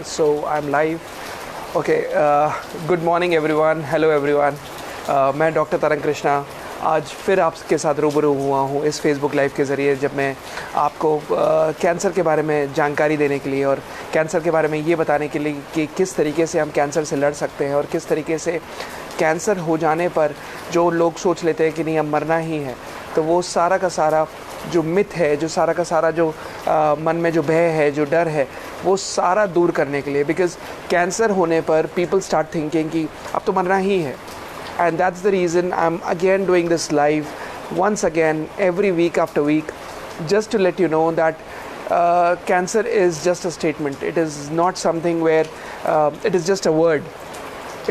So I'm live. Okay. Good morning everyone. Hello everyone. मैं doctor तरंग कृष्णा आज फिर आपके साथ रूबरू हुआ हूँ इस फेसबुक लाइव के ज़रिए, जब मैं आपको कैंसर के बारे में जानकारी देने के लिए और कैंसर के बारे में ये बताने के लिए कि किस तरीके से हम कैंसर से लड़ सकते हैं और किस तरीके से कैंसर हो जाने पर जो लोग सोच लेते हैं कि नहीं अब मरना ही है, तो वो सारा का सारा जो मिथ है, जो सारा का सारा जो मन में जो भय है, जो डर है, वो सारा दूर करने के लिए, बिकॉज़ कैंसर होने पर पीपल स्टार्ट थिंकिंग कि अब तो मरना ही है. And that's the reason I'm again doing this live once again every week after week, just to let you know that cancer is just a statement. It is not something where it is just a word.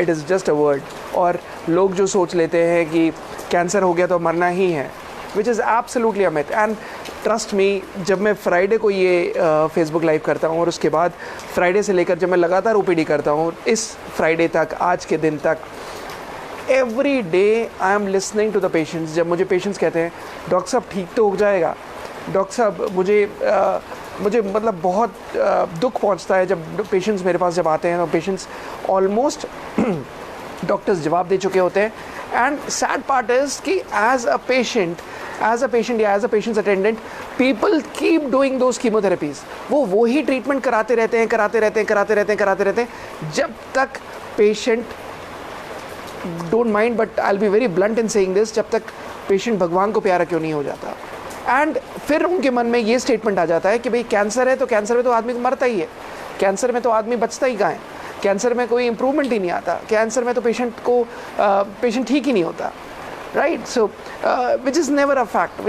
It is just a word. और लोग जो सोच लेते हैं कि cancer हो गया तो मरना ही है, which is absolutely a myth. And trust me, जब मैं फ्राइडे को ये फेसबुक लाइव करता हूँ और उसके बाद फ्राइडे से लेकर जब मैं लगातार ओपीडी करता हूँ इस फ्राइडे तक, आज के दिन तक, every day I am listening to the patients. जब मुझे पेशेंट्स कहते हैं डॉक्टर साहब ठीक तो हो जाएगा, डॉक्टर साहब मुझे मतलब बहुत दुख पहुंचता है जब पेशेंट्स मेरे पास जब आते हैं, तो पेशेंट्स ऑलमोस्ट डॉक्टर्स जवाब दे चुके होते हैं. एंड सैड पार्ट इज़ कि एज अ पेशेंट या as a patient's attendant, people keep doing those chemotherapies. वो ही ट्रीटमेंट कराते रहते हैं जब तक patient, don't mind but I will be very blunt in saying this, जब तक पेशेंट भगवान को प्यारा क्यों नहीं हो जाता. एंड फिर उनके मन में ये स्टेटमेंट आ जाता है कि भाई कैंसर है तो कैंसर में तो आदमी मरता ही है, कैंसर में तो आदमी बचता ही कहाँ है, कैंसर में कोई इम्प्रूवमेंट ही नहीं आता, कैंसर में तो पेशेंट ठीक ही नहीं होता. Right, so which is never a fact.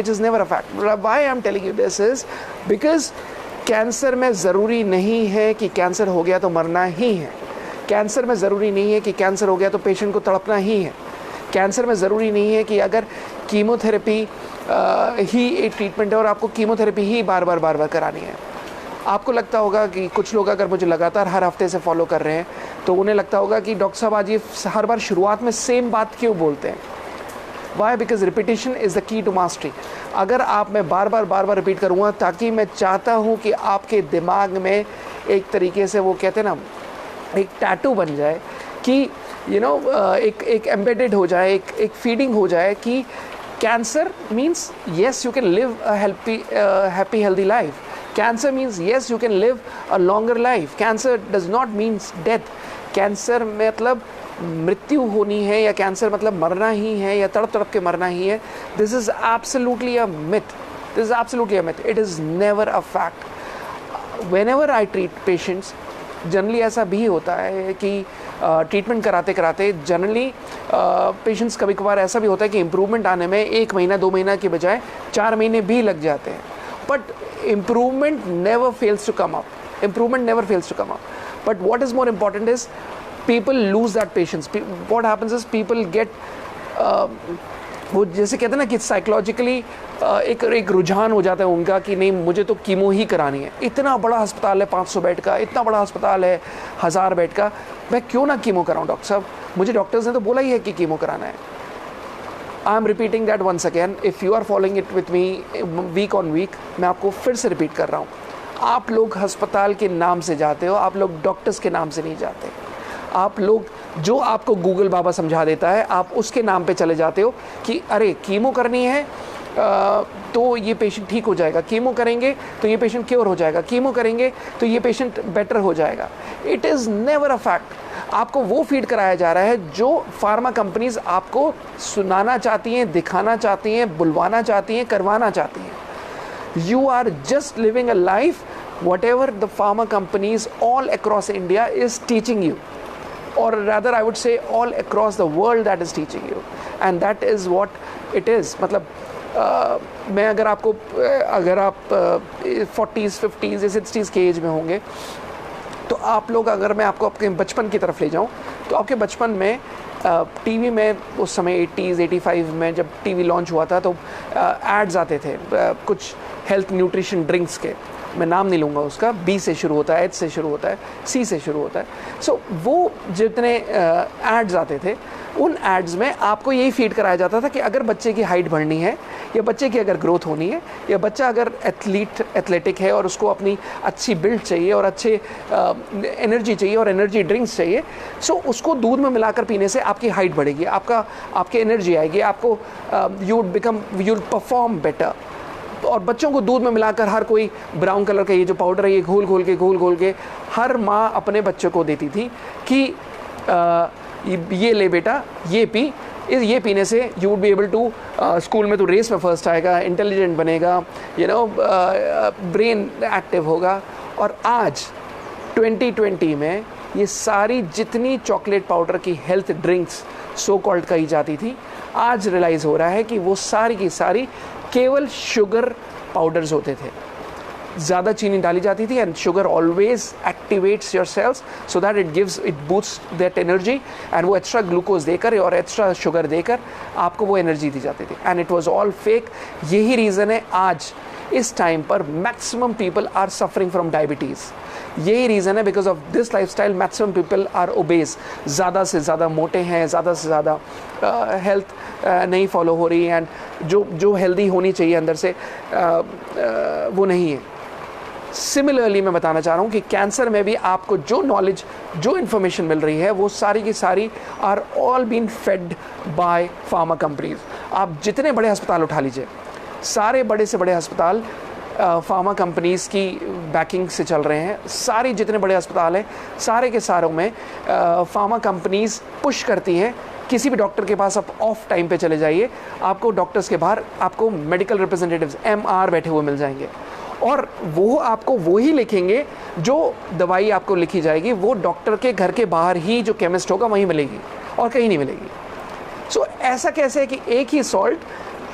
Why I am telling you this is because cancer में ज़रूरी नहीं है कि कैंसर हो गया तो मरना ही है. कैंसर में ज़रूरी नहीं है कि कैंसर हो गया तो पेशेंट को तड़पना ही है. कैंसर में ज़रूरी नहीं है कि अगर कीमोथेरेपी ही एक ट्रीटमेंट है और आपको कीमोथेरेपी ही बार बार करानी है. आपको लगता होगा कि कुछ लोग अगर मुझे लगातार हर हफ्ते से फॉलो कर रहे हैं तो उन्हें लगता होगा कि डॉक्टर साहब आज ये हर बार शुरुआत में सेम बात क्यों बोलते हैं. Why? Because repetition is the key to mastery. अगर मैं बार बार रिपीट करूँगा ताकि मैं चाहता हूँ कि आपके दिमाग में एक तरीके से वो कहते हैं ना, एक टैटू बन जाए कि एक एम्बेडेड हो जाए, एक फीडिंग हो जाए कि cancer means yes you can live a happy healthy life. Cancer means yes you can live a longer life. Cancer does not means death. Cancer मतलब मृत्यु होनी है या कैंसर मतलब मरना ही है या तड़प के मरना ही है. This is absolutely a myth. It is never a fact. Whenever I treat patients, generally ऐसा भी होता है कि ट्रीटमेंट कराते जनरली पेशेंट्स कभी कभार ऐसा भी होता है कि इम्प्रूवमेंट आने में 1 महीना 2 महीना की बजाय 4 महीने भी लग जाते हैं. But improvement never fails to come up. But what is more important is people lose that patience. What happens is people get वो जैसे कहते हैं ना कि साइकोलॉजिकली एक रुझान हो जाता है उनका कि नहीं मुझे तो कीमो ही करानी है. इतना बड़ा अस्पताल है 500 बेड का, इतना बड़ा अस्पताल है 1000 बेड का, मैं क्यों ना कीमो कराऊं डॉक्टर साहब, मुझे डॉक्टर्स ने तो बोला ही है कि कीमो कराना है. I am repeating that once again. If you are following it with me week on week, मैं आपको फिर से रिपीट कर रहा हूँ. आप लोग अस्पताल के नाम से जाते हो, आप लोग डॉक्टर्स के नाम से नहीं जाते. आप लोग जो आपको गूगल बाबा समझा देता है आप उसके नाम पे चले जाते हो कि अरे कीमो करनी है तो ये पेशेंट ठीक हो जाएगा, कीमो करेंगे तो ये पेशेंट क्योर हो जाएगा, कीमो करेंगे तो ये पेशेंट बेटर हो जाएगा. It is never a fact. आपको वो फीड कराया जा रहा है जो फार्मा कंपनीज आपको सुनाना चाहती हैं, दिखाना चाहती हैं, बुलवाना चाहती हैं, करवाना चाहती हैं. You are just living a life whatever the pharma companies all across India is teaching you, or rather I would say all across the world that is teaching you, and that is what it is. मतलब मैं अगर आप 40s 50s या 60s के as में होंगे तो आप लोग, अगर मैं आपको आपके बचपन की तरफ ले जाऊं तो आपके बचपन में टीवी में उस समय 80s 85 में जब टीवी लॉन्च हुआ था तो एड्स आते थे. कुछ हेल्थ न्यूट्रिशन ड्रिंक्स के, मैं नाम नहीं लूँगा उसका, बी से शुरू होता है, एच से शुरू होता है, सी से शुरू होता है। सो वो जितने एड्स आते थे, उन एड्स में आपको यही फीड कराया जाता था कि अगर बच्चे की हाइट बढ़नी है, या बच्चे की अगर ग्रोथ होनी है, या बच्चा अगर एथलेटिक है और उसको अपनी अच्छी बिल्ड चाहिए और अच्छे एनर्जी चाहिए और एनर्जी ड्रिंक्स चाहिए, सो उसको दूध में मिलाकर पीने से आपकी हाइट बढ़ेगी, आपकी एनर्जी आएगी, आपको यू विल परफॉर्म बेटर। और बच्चों को दूध में मिलाकर हर कोई ब्राउन कलर का ये जो पाउडर है, ये घोल घोल के हर माँ अपने बच्चे को देती थी कि ये ले बेटा, ये पी, ये पीने से you would be able to, school में तो रेस में फर्स्ट आएगा, इंटेलिजेंट बनेगा, ब्रेन एक्टिव होगा। और आज 2020 में ये सारी जितनी चॉकलेट पाउडर की हेल्थ ड्रिंक्स सो कॉल्ड कही जाती थी, आज रियलाइज़ हो रहा है कि वो सारी की सारी केवल शुगर पाउडर्स होते थे। ज़्यादा चीनी डाली जाती थी, and sugar always activates your cells so that it boost that energy, and वो एक्स्ट्रा ग्लूकोज देकर और एक्स्ट्रा शुगर देकर आपको वो एनर्जी दी जाती थी, and it was all fake. यही रीज़न है आज इस टाइम पर maximum people are suffering from diabetes. यही रीज़न है, because of this lifestyle maximum people are obese, ज़्यादा से ज़्यादा मोटे हैं, ज़्यादा से ज़्यादा हेल्थ नहीं फॉलो हो रही, एंड जो हेल्दी होनी चाहिए अंदर से वो नहीं है। सिमिलरली मैं बताना चाह रहा हूँ कि कैंसर में भी आपको जो नॉलेज, जो इन्फॉर्मेशन मिल रही है, वो सारी की सारी are all been fed by pharma companies. आप जितने बड़े अस्पताल उठा लीजिए, सारे बड़े से बड़े अस्पताल फार्मा कंपनीज़ की बैकिंग से चल रहे हैं। सारे जितने बड़े अस्पताल हैं, सारे के सारों में फार्मा कंपनीज़ पुश करती हैं। किसी भी डॉक्टर के पास आप ऑफ टाइम पे चले जाइए, आपको डॉक्टर्स के बाहर आपको मेडिकल रिप्रेजेंटेटिव्स MR बैठे हुए मिल जाएंगे, और वो आपको वही लिखेंगे जो दवाई आपको लिखी जाएगी, वो डॉक्टर के घर के बाहर ही जो केमिस्ट होगा वहीं मिलेगी और कहीं नहीं मिलेगी। सो ऐसा कैसे है कि एक ही सॉल्ट,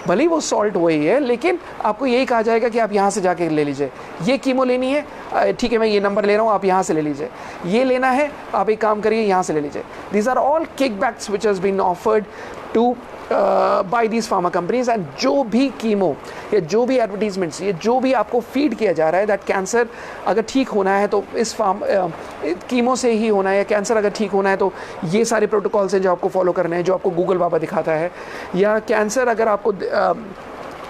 भले ही वो सॉल्ट वही है, लेकिन आपको यही कहा जाएगा कि आप यहाँ से जाके ले लीजिए, ये कीमो लेनी है, ठीक है मैं ये नंबर ले रहा हूँ, आप यहाँ से ले लीजिए, ये लेना है आप एक काम करिए यहाँ से ले लीजिए। These are all kickbacks which has been offered to by these pharma companies. And जो भी कीमो या जो भी एडवर्टीजमेंट्स, ये जो भी आपको फीड किया जा रहा है दैट कैंसर अगर ठीक होना है तो इस कीमो से ही होना है, या कैंसर अगर ठीक होना है तो ये सारे प्रोटोकॉल्स हैं जो आपको फॉलो करने हैं, जो आपको गूगल बाबा दिखाता है, या कैंसर अगर आपको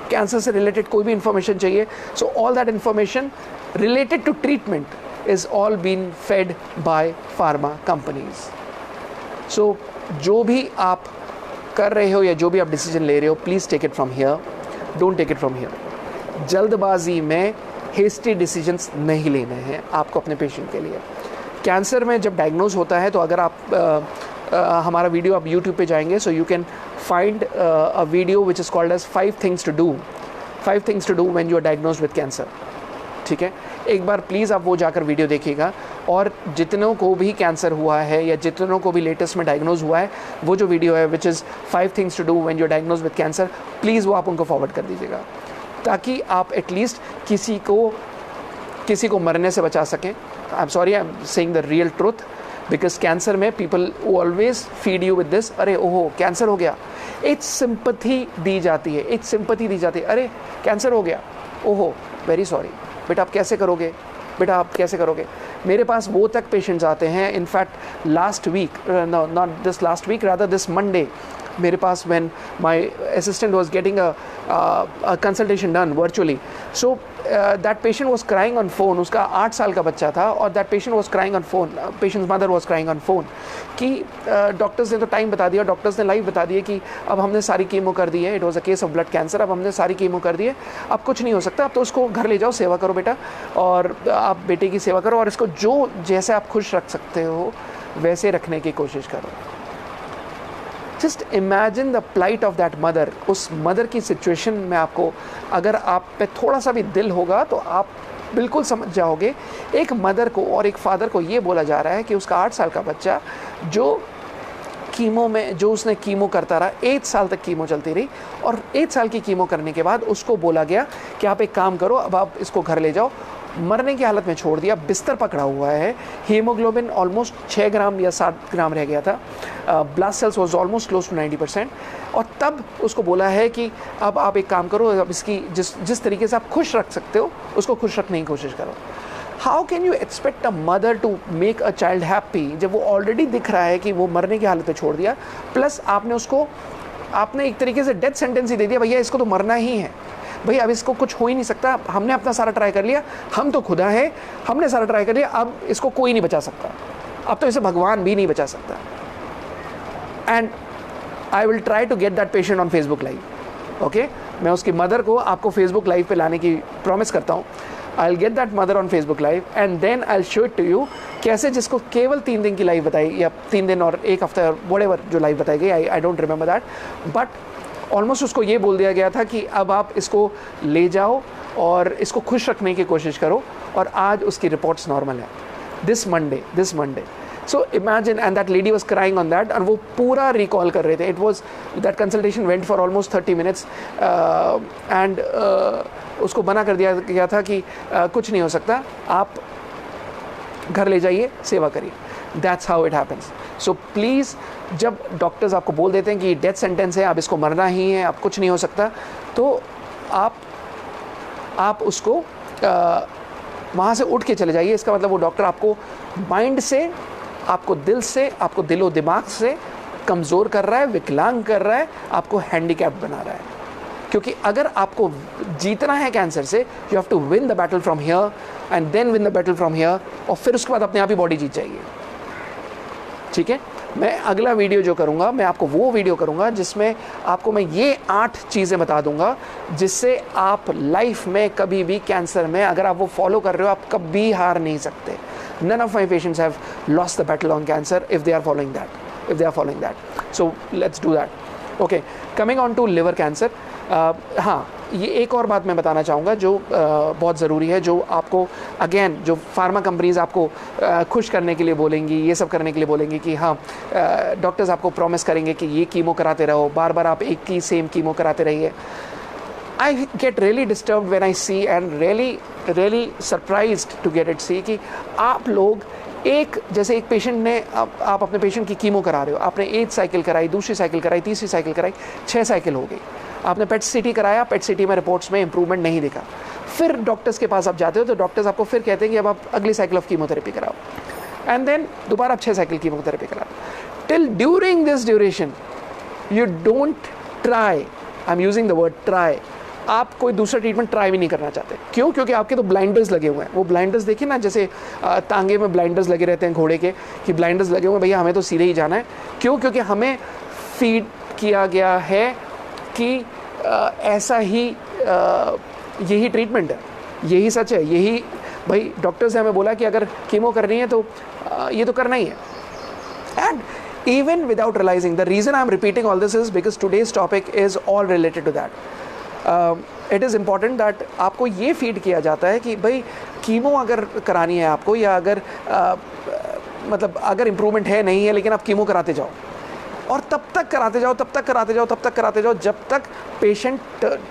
कैंसर से रिलेटेड कोई भी इंफॉर्मेशन चाहिए, so all that information related to treatment is all been fed by pharma companies. So जो भी आप कर रहे हो या जो भी आप डिसीजन ले रहे हो, please take it from here, don't take it from here. जल्दबाजी में हेस्टी डिसीजंस नहीं लेने हैं आपको अपने पेशेंट के लिए। कैंसर में जब डायग्नोज होता है तो अगर आप हमारा वीडियो आप यूट्यूब पे जाएंगे, so you can find a video which is called as 5 things to do when you are diagnosed with cancer. ठीक है, एक बार प्लीज़ आप वो जाकर वीडियो देखिएगा, और जितनों को भी कैंसर हुआ है या जितनों को भी लेटेस्ट में डायग्नोज हुआ है, वो जो वीडियो है which is 5 things to do when you are diagnosed with cancer, please वो आप उनको फॉरवर्ड कर दीजिएगा, ताकि आप एटलीस्ट किसी को मरने से बचा सकें। I am sorry, I am saying the real truth, because cancer में people always feed you with this, अरे ओहो कैंसर हो गया, एक सिंपैथी दी जाती है, अरे कैंसर हो गया, ओहो वेरी सॉरी, बेटा आप कैसे करोगे, मेरे पास वो तक पेशेंट्स आते हैं। In fact last week, not this last week, rather this Monday, मेरे पास when my assistant was getting a consultation done virtually, so that patient was crying on phone, उसका 8 साल का बच्चा था, और that patient was crying on phone, patient's mother was crying on phone कि doctors ने तो टाइम बता दिया, डॉक्टर्स ने लाइव बता दिया कि अब हमने सारी कीमो कर दी है, it was a case of blood cancer, अब हमने सारी कीमो कर दी है, अब कुछ नहीं हो सकता, अब तो उसको घर ले जाओ, सेवा करो बेटा, और आप बेटे की सेवा करो, और इसको जो जैसे आप खुश रख सकते हो वैसे रखने की कोशिश करो। Just imagine the plight of that mother. उस मदर की सिचुएशन में आपको, अगर आप पे थोड़ा सा भी दिल होगा तो आप बिल्कुल समझ जाओगे। एक मदर को और एक फादर को ये बोला जा रहा है कि उसका 8 साल का बच्चा जो उसने कीमो करता रहा, 8 साल तक कीमो चलती रही, और 8 साल की कीमो करने के बाद उसको बोला गया कि आप एक काम करो, अब आप इसको घर ले जाओ, मरने की हालत में छोड़ दिया, बिस्तर पकड़ा हुआ है, हीमोग्लोबिन ऑलमोस्ट 6 ग्राम या 7 ग्राम रह गया था, blast cells was almost close to 90%, और तब उसको बोला है कि अब आप एक काम करो, अब इसकी जिस तरीके से आप खुश रख सकते हो उसको खुश रखने की कोशिश करो। How can you expect a mother to make a child happy जब वो ऑलरेडी दिख रहा है कि वो मरने की हालत में छोड़ दिया, प्लस आपने एक तरीके से डेथ सेंटेंस ही दे दिया, भैया इसको तो मरना ही है, भैया अब इसको कुछ हो ही नहीं सकता, हमने अपना सारा ट्राई कर लिया, हम तो खुदा है, हमने सारा ट्राई कर लिया, अब इसको कोई नहीं बचा सकता, अब तो इसे भगवान भी नहीं बचा सकता। And I will try to get that patient on Facebook live, okay, मैं उसकी मदर को आपको फेसबुक लाइव पे लाने की प्रॉमिस करता हूँ। I will get that mother on Facebook live and then I will show it to you, कैसे जिसको केवल 3 दिन की लाइव बताई, या 3 दिन और 1 हफ्ता और व्हाटएवर जो लाइव बताई गई, I don't remember that, but almost उसको ये बोल दिया गया था कि अब आप इसको ले जाओ और इसको खुश रखने की कोशिश करो, और आज उसकी रिपोर्ट्स नॉर्मल है, this Monday. So imagine, and that lady was crying on that, और वो पूरा रिकॉल कर रहे थे। It was that consultation went for almost 30 minutes and उसको मना कर दिया गया था कि कुछ नहीं हो सकता, आप घर ले जाइए, सेवा करिए। That's how it happens. So please, जब डॉक्टर्स आपको बोल देते हैं कि डेथ सेंटेंस है, अब इसको मरना ही है, अब कुछ नहीं हो सकता, तो आप उसको वहाँ से उठ के चले जाइए। इसका मतलब वो डॉक्टर आपको माइंड से, आपको दिल से, आपको दिलो दिमाग से कमज़ोर कर रहा है, विकलांग कर रहा है, आपको हैंडीकैप बना रहा है। क्योंकि अगर आपको जीतना है कैंसर से, you have to win the battle from here and then win the battle from here, और फिर उसके बाद अपने आप ही बॉडी जीत जाएगी। ठीक है, मैं अगला वीडियो जो करूँगा, मैं आपको वो वीडियो करूँगा जिसमें आपको मैं ये 8 चीज़ें बता दूँगा जिससे आप लाइफ में कभी भी कैंसर में, अगर आप वो फॉलो कर रहे हो, आप कभी हार नहीं सकते। None of my patients have lost the battle on cancer if they are following that. So let's do that. Okay, coming on to liver cancer. हाँ, ये एक और बात मैं बताना चाहूँगा जो बहुत ज़रूरी है, जो आपको अगेन जो फार्मा कंपनीज़ आपको खुश करने के लिए बोलेंगी, ये सब करने के लिए बोलेंगी कि हाँ, डॉक्टर्स आपको प्रॉमिस करेंगे कि ये कीमो कराते रहो, बार बार आप एक ही सेम कीमो कराते रहिए। I get really disturbed when I see and really surprised to get it see कि आप लोग जैसे एक पेशेंट ने, आप अपने पेशेंट की कीमो करा रहे हो, आपने 1 साइकिल कराई, दूसरी साइकिल कराई, तीसरी साइकिल कराई, 6 साइकिल हो गई, आपने पेट सीटी कराया, पेट सीटी में रिपोर्ट्स में इंप्रूवमेंट नहीं दिखा, फिर डॉक्टर्स के पास आप जाते हो तो डॉक्टर्स आपको फिर कहते हैं कि अब आप अगली साइकिल ऑफ कीमोथेरेपी कराओ, एंड देन दोबारा आप 6 साइकिल कीमोथेरेपी कराओ। Till during this duration you don't try, I am using the word try, आप कोई दूसरा ट्रीटमेंट ट्राई भी नहीं करना चाहते। क्यों? क्योंकि आपके तो ब्लाइंडर्स लगे हुए हैं। वो ब्लाइंडर्स देखिए ना, जैसे तांगे में ब्लाइंडर्स लगे रहते हैं घोड़े के, कि ब्लाइंडर्स लगे हुए हैं, भैया हमें तो सीधे ही जाना है। क्यों? क्योंकि हमें फीड किया गया है कि ऐसा ही यही ट्रीटमेंट है, यही सच है, यही भाई डॉक्टर्स ने हमें बोला कि अगर कीमो करनी है तो ये तो करना ही है। And even without realizing, the reason I'm repeating all this is because today's topic is all related to that. It is important that आपको ये फीड किया जाता है कि भाई कीमो अगर करानी है आपको, या अगर मतलब अगर इम्प्रूवमेंट है नहीं है, लेकिन आप कीमो कराते जाओ, और तब तक कराते जाओ जब तक पेशेंट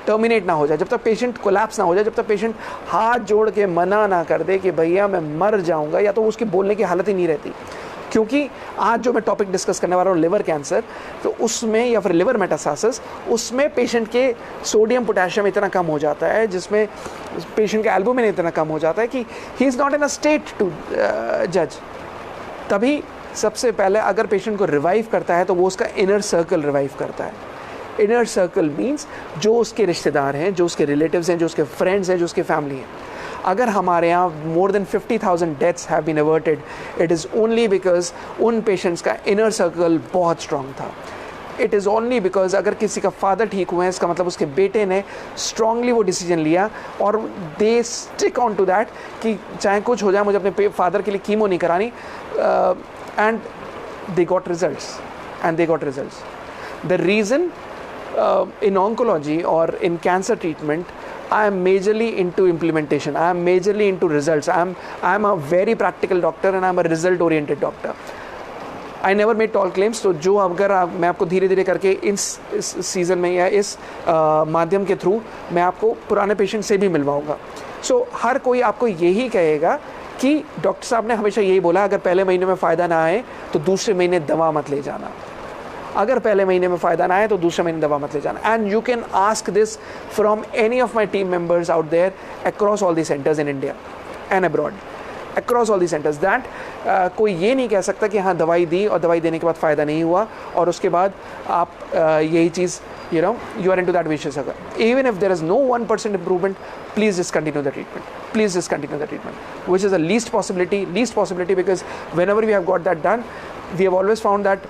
टर्मिनेट ना हो जाए, जब तक पेशेंट कोलैप्स ना हो जाए, जब तक पेशेंट हाथ जोड़ के मना ना कर दे कि भैया मैं मर जाऊंगा, या तो उसकी बोलने की हालत ही नहीं रहती। क्योंकि आज जो मैं टॉपिक डिस्कस करने वाला हूँ लिवर कैंसर, तो उसमें, या फिर लिवर मेटास्टासिस, उसमें पेशेंट के सोडियम पोटेशियम इतना कम हो जाता है, जिसमें पेशेंट का एल्बुमिन इतना कम हो जाता है कि he is not in a state to जज। तभी सबसे पहले अगर पेशेंट को रिवाइव करता है तो वो उसका इनर सर्कल रिवाइव करता है। इनर सर्कल मीन्स जो उसके रिश्तेदार हैं, जो उसके रिलेटिव्स हैं, जो उसके फ्रेंड्स हैं, जो उसके फैमिली हैं। अगर हमारे यहाँ more than 50,000 deaths have been averted, it is only because उन पेशेंट्स का इनर सर्कल बहुत स्ट्रॉन्ग था। इट इज़ ओनली बिकॉज अगर किसी का फादर ठीक हुए हैं, इसका मतलब उसके बेटे ने स्ट्रांगली वो डिसीजन लिया, और they stick on to that कि चाहे कुछ हो जाए, मुझे अपने फादर के लिए कीमो नहीं करानी, and they got results. The reason in oncology or in cancer treatment, I am majorly into implementation. I am majorly into results. I am a very practical doctor and I am a result oriented doctor. I never made tall claims. तो जो अगर मैं आपको धीरे धीरे करके इस season में या इस माध्यम के थ्रू मैं आपको पुराने पेशेंट से भी मिलवाऊंगा। सो हर कोई आपको यही कहेगा कि डॉक्टर साहब ने हमेशा यही बोला, अगर पहले महीने में फ़ायदा ना आए तो दूसरे महीने दवा मत ले जाना। अगर पहले महीने में फ़ायदा ना आए तो दूसरे महीने दवा मत ले जाना। And you can ask this from any of my team members out there across all the centres in India and abroad, across all the centres, that कोई ये नहीं कह सकता कि हाँ दवाई दी और दवाई देने के बाद फ़ायदा नहीं हुआ और उसके बाद आप यही चीज़ you are into that vicious circle. Even if there is no 1% improvement, please discontinue the treatment. Please discontinue the treatment, which is the least possibility, because whenever we have got that done, we have always found that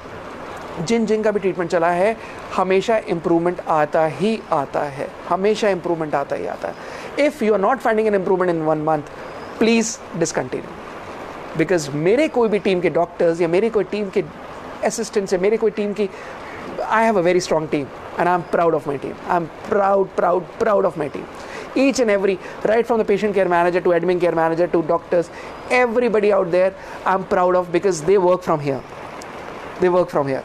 जिन का भी treatment चला है हमेशा improvement आता ही आता है, हमेशा इम्प्रूवमेंट आता ही आता है। If you are not finding an improvement in 1 month, please discontinue, because मेरे कोई भी टीम के डॉक्टर्स या मेरे कोई टीम के असिस्टेंट्स या मेरे कोई टीम की, I have a very strong team and I'm proud of my team. I'm proud of my team. Each and every, right from the patient care manager to admin care manager to doctors, everybody out there I'm proud of, because they work from here. They work from here.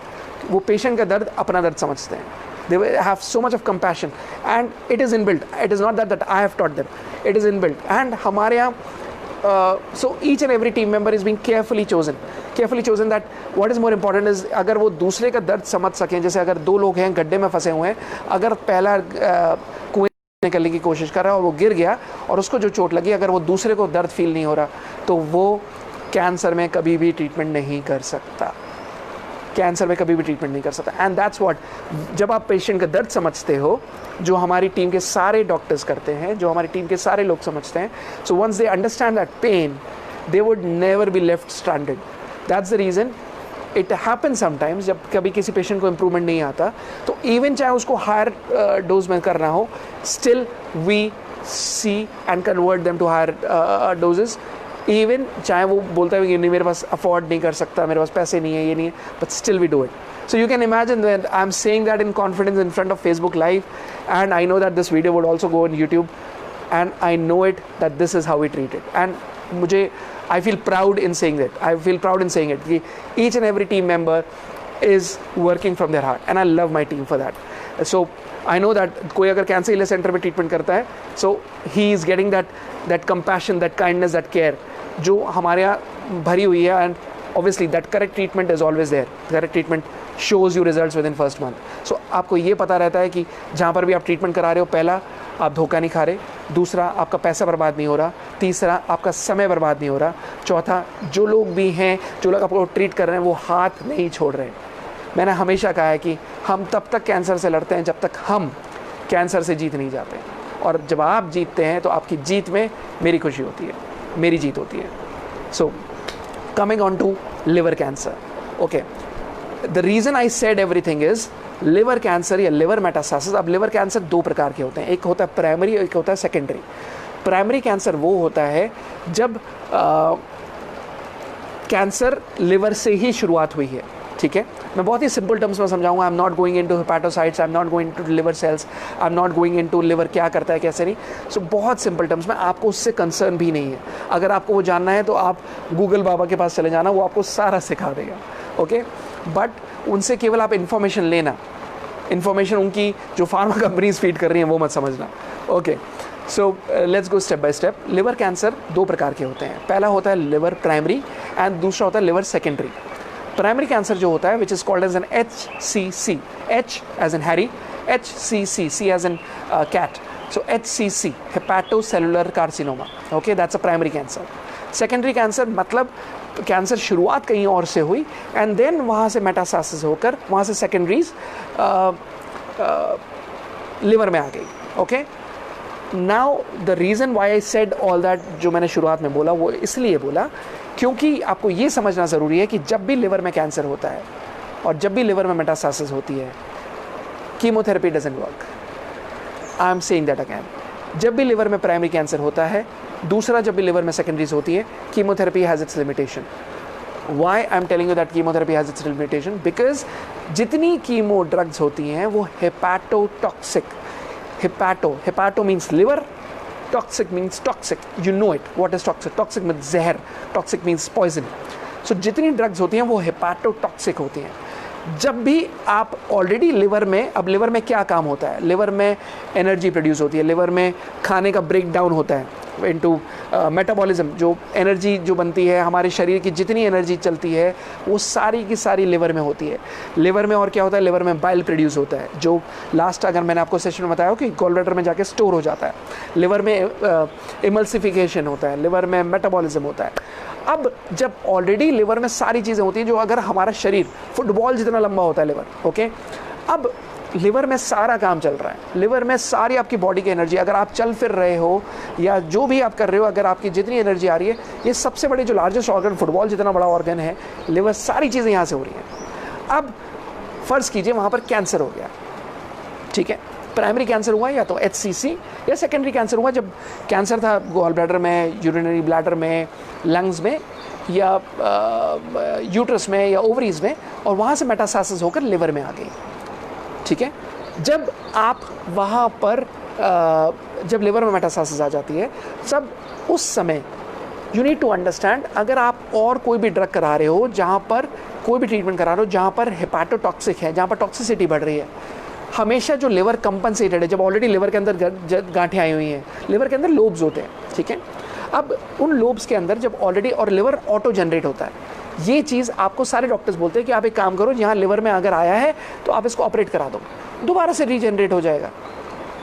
वो patient का दर्द अपना दर्द समझते हैं. They have so much of compassion and it is inbuilt. It is not that I have taught them. It is inbuilt. And हमारे यहाँ so each and every team member is being carefully chosen that what is more important is अगर वो दूसरे का दर्द समझ सकें, जैसे अगर 2 लोग हैं गड्ढे में फंसे हुए हैं, अगर पहला कुएं निकलने की कोशिश कर रहा है और वो गिर गया और उसको जो चोट लगी, अगर वो दूसरे को दर्द फील नहीं हो रहा तो वो कैंसर में कभी भी ट्रीटमेंट नहीं कर सकता, कैंसर में कभी भी ट्रीटमेंट नहीं कर सकता। एंड दैट्स व्हाट, जब आप पेशेंट का दर्द समझते हो, जो हमारी टीम के सारे डॉक्टर्स करते हैं, जो हमारी टीम के सारे लोग समझते हैं, so once they understand that pain, they would never be left stranded. That's the reason it happen sometimes, जब कभी किसी पेशेंट को इम्प्रूवमेंट नहीं आता तो इवन चाहे उसको हायर डोज में करना हो, still we see and convert them to higher doses, even चाहे वो बोलता है कि नहीं मेरे पास अफोर्ड नहीं कर सकता, मेरे पास पैसे नहीं है, ये नहीं है, but still we do it. So you can imagine that I'm saying that in confidence in front of Facebook Live, and I know that this video would also go on YouTube, and I know it that this is how we treat it, and I feel proud in saying that. I feel proud in saying it. Each and every team member is working from their heart, and I love my team for that. So I know that कोई अगर cancer इलाज centre में treatment करता है, so he is getting that compassion, that kindness, that care, जो हमारे यहाँ भरी हुई है, and obviously that correct treatment is always there. Correct treatment shows you results within first month. So आपको ये पता रहता है कि जहाँ पर भी आप ट्रीटमेंट करा रहे हो, पहला आप धोखा नहीं खा रहे, दूसरा आपका पैसा बर्बाद नहीं हो रहा, तीसरा आपका समय बर्बाद नहीं हो रहा, चौथा जो लोग भी हैं, जो लोग आपको ट्रीट कर रहे हैं, वो हाथ नहीं छोड़ रहे। मैंने हमेशा कहा है कि हम तब तक कैंसर से लड़ते हैं जब तक हम कैंसर से जीत नहीं जाते, और जब आप जीतते हैं तो आपकी जीत में मेरी खुशी होती है, मेरी जीत होती है। So coming on to liver cancer, okay, the reason I said everything is liver cancer या लिवर मेटास्टेसिस। अब लिवर कैंसर 2 प्रकार के होते हैं, एक होता है प्राइमरी, एक होता है सेकेंडरी। प्राइमरी कैंसर वो होता है जब कैंसर लिवर से ही शुरुआत हुई है, ठीक है। मैं बहुत ही सिंपल टर्म्स में समझाऊंगा। I am not going into hepatocytes, I am not going to liver cells, I am not going into liver क्या करता है कैसे नहीं। सो बहुत सिंपल टर्म्स में, आपको उससे कंसर्न भी नहीं है। अगर आपको वो जानना है तो आप गूगल बाबा के पास चले जाना, वो आपको सारा सिखा देगा, ओके। बट उनसे केवल आप इन्फॉर्मेशन लेना, इन्फॉर्मेशन उनकी जो फार्मा कंपनीज फीड कर रही हैं वो मत समझना, okay. So let's go step by step. Liver cancer 2 प्रकार के होते हैं, पहला होता है लिवर प्राइमरी एंड दूसरा होता है लिवर सेकेंडरी। प्राइमरी कैंसर जो होता है which is called as an HCC, H as an Harry, HCC, C as an cat, so HCC, hepatocellular carcinoma, okay, that's a primary cancer. Secondary cancer मतलब cancer शुरुआत कहीं और से हुई and then वहाँ से मेटास्टेसिस होकर वहाँ से सेकेंडरीज लिवर में आ गई, okay. Now the reason why I said all that, जो मैंने शुरुआत में बोला वो इसलिए बोला क्योंकि आपको ये समझना ज़रूरी है कि जब भी लिवर में कैंसर होता है और जब भी लिवर में मेटास्टेसिस होती है, chemotherapy doesn't work. I am saying that again, जब भी लिवर में प्राइमरी कैंसर होता है, दूसरा जब भी लिवर में सेकेंडरीज होती है, chemotherapy has its limitation. Why I am telling you that chemotherapy has its limitation? Because जितनी कीमो ड्रग्स होती हैं वो hepatotoxic, hepato means liver, toxic means toxic, you know it, what is toxic? Toxic means जहर, toxic means poison. So जितनी drugs होती हैं वो हेपाटोटॉक्सिक होती हैं। जब भी आप ऑलरेडी लिवर में, अब लिवर में क्या काम होता है, लिवर में एनर्जी प्रोड्यूस होती है, लिवर में खाने का ब्रेक डाउन होता है, इनटू मेटाबॉलिज्म, जो एनर्जी जो बनती है हमारे शरीर की, जितनी एनर्जी चलती है वो सारी की सारी लिवर में होती है। लिवर में और क्या होता है, लिवर में बाइल प्रोड्यूस होता है, जो लास्ट अगर मैंने आपको सेशन में बताया कि गॉल ब्लैडर में जाके स्टोर हो जाता है। लिवर में इमल्सिफिकेशन होता है, लिवर में मेटाबॉलिज्म होता है। अब जब ऑलरेडी लिवर में सारी चीज़ें होती हैं, जो अगर हमारा शरीर फुटबॉल जितना लंबा होता है लिवर, ओके, अब लिवर में सारा काम चल रहा है, लिवर में सारी आपकी बॉडी की एनर्जी, अगर आप चल फिर रहे हो या जो भी आप कर रहे हो, अगर आपकी जितनी एनर्जी आ रही है, ये सबसे बड़े जो लार्जेस्ट ऑर्गन, फुटबॉल जितना बड़ा ऑर्गन है लिवर, सारी चीज़ें यहाँ से हो रही हैं। अब फ़र्ज़ कीजिए वहाँ पर कैंसर हो गया, ठीक है, प्राइमरी कैंसर हुआ या तो HCC, या सेकेंडरी कैंसर हुआ, जब कैंसर था गॉल ब्लैडर में, यूरिनरी ब्लैडर में, लंग्स में, या यूट्रस में या ओवरीज में, और वहाँ से मेटास्टेसिस होकर लिवर में आ गई, ठीक है। जब आप वहाँ पर जब लिवर में मेटास्टेसिस आ जाती है, सब उस समय यू नीड टू अंडरस्टैंड, अगर आप और कोई भी ड्रग करा रहे हो, जहाँ पर कोई भी ट्रीटमेंट करा रहे हो जहाँ पर हेपाटोटॉक्सिक है, जहाँ पर टॉक्सिसिटी बढ़ रही है, हमेशा जो लिवर कंपनसेटेड है, जब ऑलरेडी लिवर के अंदर गांठें आई हुई हैं, लिवर के अंदर लोब्स होते हैं, ठीक है। अब उन लोब्स के अंदर जब ऑलरेडी, और लिवर ऑटो जनरेट होता है, ये चीज़ आपको सारे डॉक्टर्स बोलते हैं कि आप एक काम करो, यहाँ लिवर में अगर आया है तो आप इसको ऑपरेट करा दो, दोबारा से रीजनरेट हो जाएगा।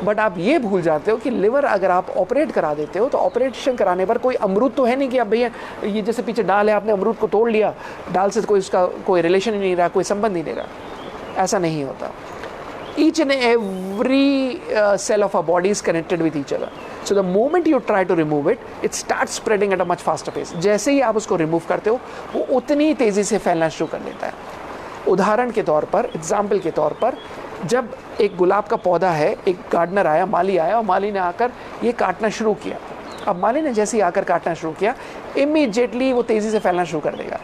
बट आप ये भूल जाते हो कि लिवर अगर आप ऑपरेट करा देते हो, तो ऑपरेशन कराने पर कोई अमरूद तो है नहीं कि अब भैया ये जैसे पीछे डाल है, आपने अमरूद को तोड़ लिया, डाल से कोई उसका कोई रिलेशन ही नहीं रहा, कोई संबंध ही नहीं रहा, ऐसा नहीं होता। Each and every cell of our body is connected with each other. So the moment you try to remove it, it starts spreading at a much faster pace. जैसे ही आप उसको रिमूव करते हो, वो उतनी तेज़ी से फैलना शुरू कर देता है। उदाहरण के तौर पर, एग्जाम्पल के तौर पर, जब एक गुलाब का पौधा है, एक गार्डनर आया, माली आया, और माली ने आकर ये काटना शुरू किया। अब माली ने जैसे ही आकर काटना शुरू किया, इमीडिएटली वो तेज़ी से फैलना शुरू कर देगा,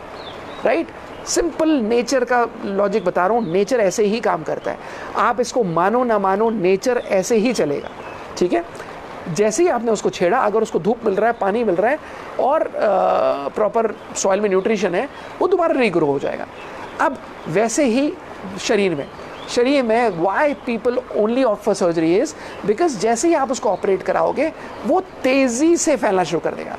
राइट। सिंपल नेचर का लॉजिक बता रहा हूँ, नेचर ऐसे ही काम करता है, आप इसको मानो ना मानो, नेचर ऐसे ही चलेगा, ठीक है। जैसे ही आपने उसको छेड़ा, अगर उसको धूप मिल रहा है, पानी मिल रहा है, और प्रॉपर सॉइल में न्यूट्रिशन है, वो दोबारा रीग्रो हो जाएगा। अब वैसे ही शरीर में why people only opt for surgery is because जैसे ही आप उसको ऑपरेट कराओगे, वो तेज़ी से फैलना शुरू कर देगा।